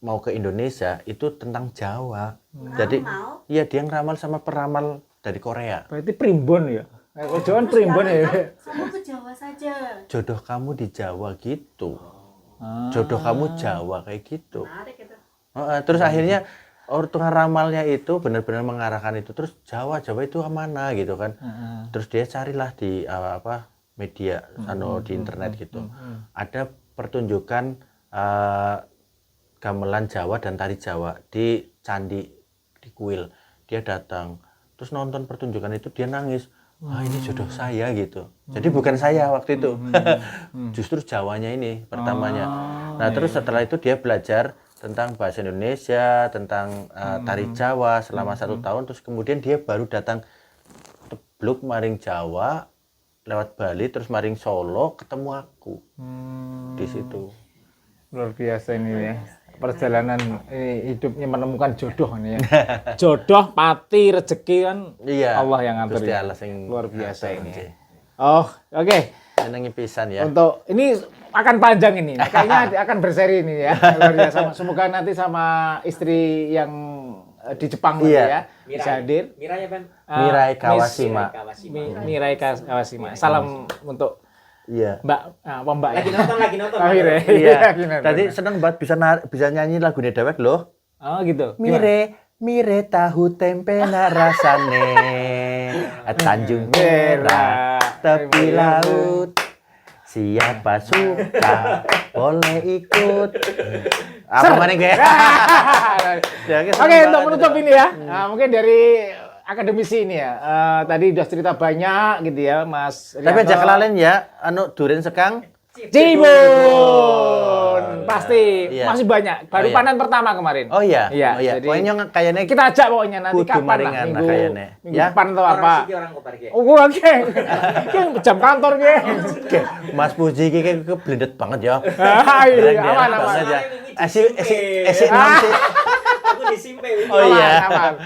mau ke Indonesia itu tentang Jawa. Jadi Ngeramal? iya dia ngeramal sama peramal dari Korea. Berarti primbon ya? Jangan primbon ya? Kamu ke Jawa saja. Jodoh kamu di Jawa gitu. Ah. Jodoh kamu Jawa kayak gitu. Menarik itu. Terus akhirnya tukang ramalnya itu benar-benar mengarahkan itu. Terus Jawa itu mana gitu kan. Terus dia carilah di media di internet gitu. Ada pertunjukan gamelan Jawa dan tari Jawa di Candi di Kuil. Dia datang terus nonton pertunjukan itu, dia nangis. Ini jodoh saya gitu. Jadi bukan saya waktu itu. Justru Jawanya ini pertamanya. Nah, terus setelah itu dia belajar tentang bahasa Indonesia, tentang tari Jawa selama 1 tahun. Terus kemudian dia baru datang tebluk maring Jawa lewat Bali, terus maring Solo, ketemu aku di situ. Luar biasa ini ya. Perjalanan hidupnya menemukan jodoh nih ya. Jodoh, pati, rezeki kan Iya. Allah yang ngatur. Gusti Ya. Allah sing Luar biasa ngatur, ini. Nji. Oh, oke. Senengi pisan ya. Untuk ini akan panjang ini. Kayaknya akan berseri ini ya. Luar biasa. Semoga nanti sama istri yang di Jepang nanti Iya. ya bisa hadir. Mirai apa? Mirai Miss Kawashima. Mirai Kawashima. Salam untuk Iya. Mbak Mbak Lagi ya. nonton. Oh, iya. Iya. Benar, Tadi benar. seneng banget bisa nyanyi lagu dewek loh. Oh gitu. Gimana? Mire tahu tempe na rasane Tanjung Merah tepi laut, siapa suka boleh ikut. Apa mana gue? Oke, untuk menutup ini ya, mungkin dari akademisi ini ya, tadi udah cerita banyak gitu ya, Mas Tapi Rianto. aja kelalen ya, duren sekang. Cibun, pasti Iya. masih banyak. Baru Oh, iya. panen pertama kemarin. Oh iya. Iya, Jadi jadi pokoknya kayaknya kita ajak pokoknya nanti kudu kapan lah, maringan lah kayaknya. minggu Ya. depan atau apa. Orang siki orang kopar ki. Oh, gue lagi, jam kantor gue. Mas Puji iki keblendet banget ya. Iya, aman, aman. Banget ya. Esik nom sih. Aku disimpe. Oh iya. Aman.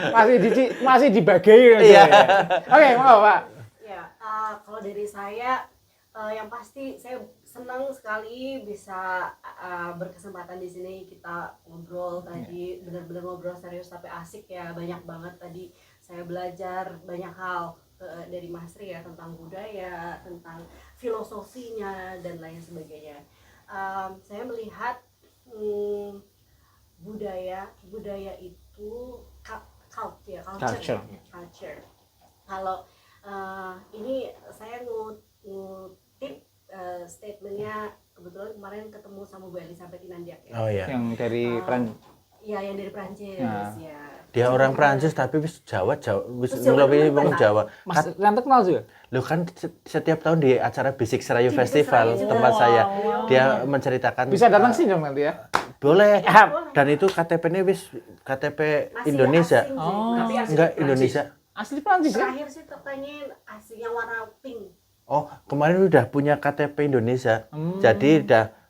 Masih dibagi. Iya. Oke, mau Pak. Ya, kalau dari saya yang pasti saya senang sekali bisa berkesempatan di sini kita ngobrol tadi, benar-benar ngobrol serius tapi asik ya, banyak banget tadi saya belajar banyak hal dari Mas Ri ya, tentang budaya, tentang filosofinya dan lain sebagainya. Saya melihat budaya itu culture. Kalau ini saya ngutip statementnya, kebetulan kemarin ketemu sama Bu Elizabeth Inandiak ya. Oh iya. Yang dari Iya, yang dari Prancis ya. Dia orang Prancis tapi wis Jawa, wis Terus Jawa lebih itu wong apa? Jawa. Mas Rianto kenal juga? Lo kan setiap tahun di acara Bisik Serayu Di Bisik Festival Serayu. tempat saya, Wow. dia menceritakan Bisa datang sih dong nanti ya. boleh. Ya. Dan itu KTP-nya wis KTP Masih Indonesia. asing sih. Oh. Tapi asli Enggak Prancis. Indonesia. Asli Prancis kan? Terakhir sih katanya asli yang warna pink. Oh, kemarin udah punya KTP Indonesia. Jadi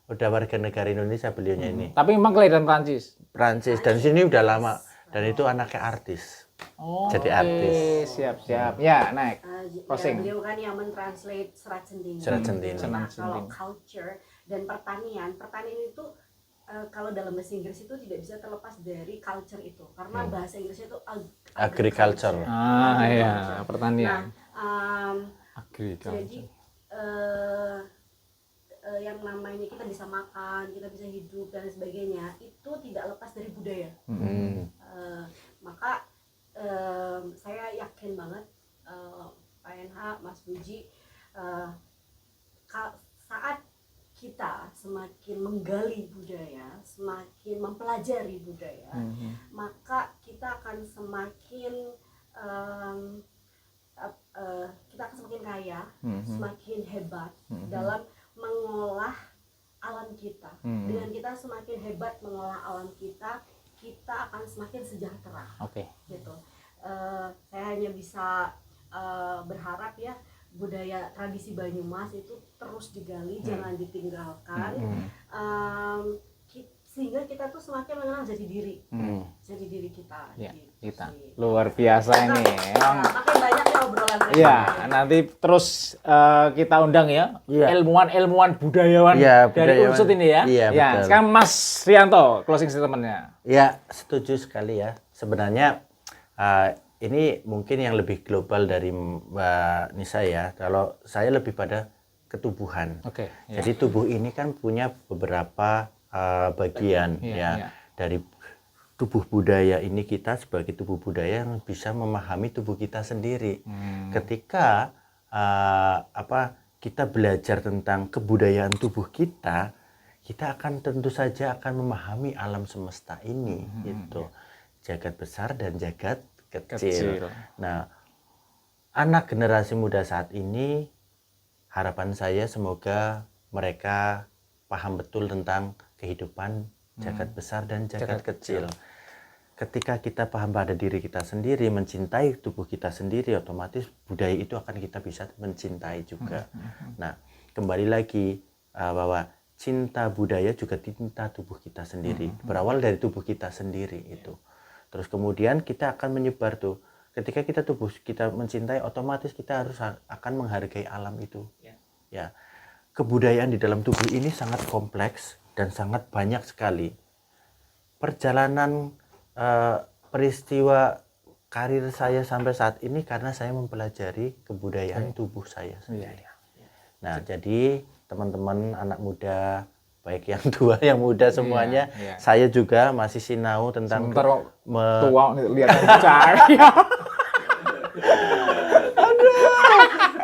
udah warga negara Indonesia beliaunya ini. Tapi memang kelahiran Prancis. Prancis dan sini udah lama dan itu anaknya artis. Oh, Jadi oke. artis. Siap. Ya, naik. Crossing. Beliau kan yang mentranslate Serat Centini. Serat Centini. Nah, Serat kalau Centini. culture dan pertanian itu kalau dalam bahasa Inggris itu tidak bisa terlepas dari culture itu, karena bahasa Inggrisnya itu Agriculture. Ah, iya, pertanian. Nah, Agriculture. jadi yang namanya kita bisa makan, kita bisa hidup dan sebagainya itu tidak lepas dari budaya. Maka saya yakin banget Pak NH, Mas Puji, saat kita semakin menggali budaya, semakin mempelajari budaya, maka kita akan semakin kaya, semakin hebat dalam mengolah alam kita. Dengan kita semakin hebat mengolah alam kita, kita akan semakin sejahtera. Gitu. Saya hanya bisa berharap ya budaya tradisi Banyumas itu terus digali, jangan ditinggalkan, sehingga kita tuh semakin mengenal jati diri kita. Ya, gitu kita sih. luar biasa ini. Makin banyak ya obrolan kita. Ya, nanti terus kita undang ya ilmuwan budayawan dari budayawan. Unsut ini ya. Iya, Ya, betul. sekarang Mas Rianto closing statement-nya. Ya, setuju sekali ya. Sebenarnya ini mungkin yang lebih global dari Mbak Nisa ya. Kalau saya lebih pada ketubuhan. Jadi tubuh ini kan punya beberapa bagian ya. Dari tubuh budaya ini, kita sebagai tubuh budaya yang bisa memahami tubuh kita sendiri. Ketika kita belajar tentang kebudayaan tubuh kita akan tentu saja akan memahami alam semesta ini gitu. Jagat besar dan jagat kecil. Nah, anak generasi muda saat ini, harapan saya semoga mereka paham betul tentang kehidupan jagat besar dan jagat kecil. Ketika kita paham pada diri kita sendiri, mencintai tubuh kita sendiri, otomatis budaya itu akan kita bisa mencintai juga. Nah, kembali lagi bahwa cinta budaya juga cinta tubuh kita sendiri. Berawal dari tubuh kita sendiri itu. Terus kemudian kita akan menyebar tuh. Ketika tubuh kita mencintai, otomatis kita harus akan menghargai alam itu. Ya. Kebudayaan di dalam tubuh ini sangat kompleks dan sangat banyak sekali. Perjalanan peristiwa karir saya sampai saat ini karena saya mempelajari kebudayaan tubuh saya sendiri. Nah, jadi teman-teman anak muda, baik yang tua yang muda semuanya, saya juga masih sinau tentang tua lihat cari.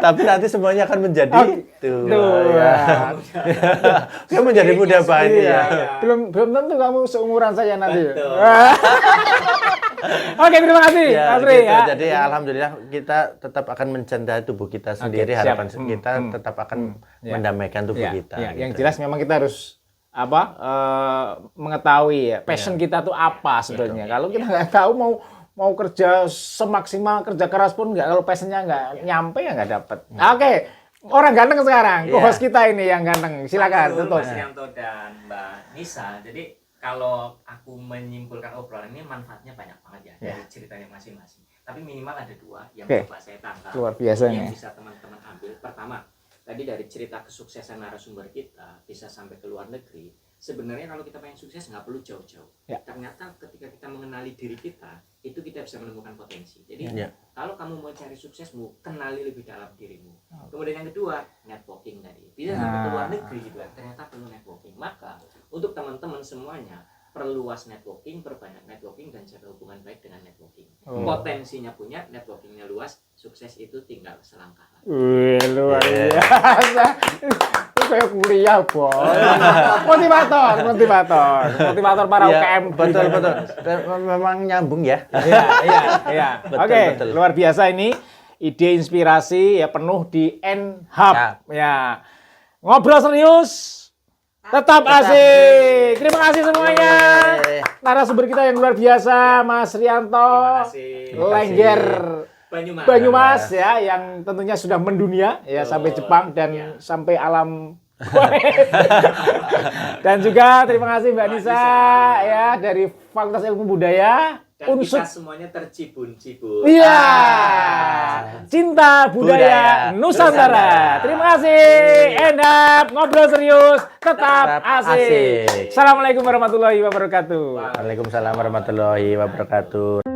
Tapi nanti semuanya akan menjadi tua. Saya menjadi muda banyak. Belum tentu kamu seumuran saya nanti. Oke, terima kasih Mas Ri, gitu. ya. Jadi alhamdulillah kita tetap akan mencintai tubuh kita sendiri. Harapan kita tetap akan mendamaikan tubuh kita. Yang gitu. jelas memang kita harus mengetahui ya passion kita tuh apa sebenarnya. Kalau kita nggak tahu mau kerja semaksimal, kerja keras pun nggak, kalau passionnya nggak nyampe ya nggak dapet. Oke, orang ganteng sekarang, host kita ini yang ganteng, silakan tutup. Mas Rianto dan Mbak Nisa. Jadi kalau aku menyimpulkan obrolan ini manfaatnya banyak banget ya dari ceritanya masing-masing. Tapi minimal ada dua yang coba saya tangkap. Luar biasa yang nih. bisa teman-teman ambil. Pertama, tadi dari cerita kesuksesan narasumber kita bisa sampai ke luar negeri. Sebenarnya kalau kita pengen sukses nggak perlu jauh-jauh. Ternyata ketika kita mengenali diri kita, itu kita bisa menemukan potensi. Jadi kalau kamu mau cari suksesmu, kenali lebih dalam dirimu. Kemudian yang kedua, networking tadi. Bisa sampai ke luar negeri juga, ternyata perlu networking. Maka untuk teman-teman semuanya, perluas networking, perbanyak networking, dan jaga hubungan baik dengan networking. Potensinya punya, networkingnya luas, sukses itu tinggal selangkah lagi. Wih, luar biasa. Itu kayak kuliah, Bos. Motivator para UKM. Betul. Memang nyambung ya. Iya. Oke, luar biasa ini. Ide inspirasi ya penuh di NHub. Ya. Ngobrol serius, tetap asik. Terima kasih semuanya. Narasumber kita yang luar biasa, Mas Rianto, Lengger Banyumas ya, yang tentunya sudah mendunia ya sampai Jepang dan sampai alam. Dan juga terima kasih Mbak Nisa ya dari Fakultas Ilmu Budaya. Dan kita semuanya tercibun-cibun. Iya. Cinta budaya Nusantara. Terima kasih. Endap ngobrol serius, tetap asik. Assalamualaikum warahmatullahi wabarakatuh. Waalaikumsalam warahmatullahi wabarakatuh.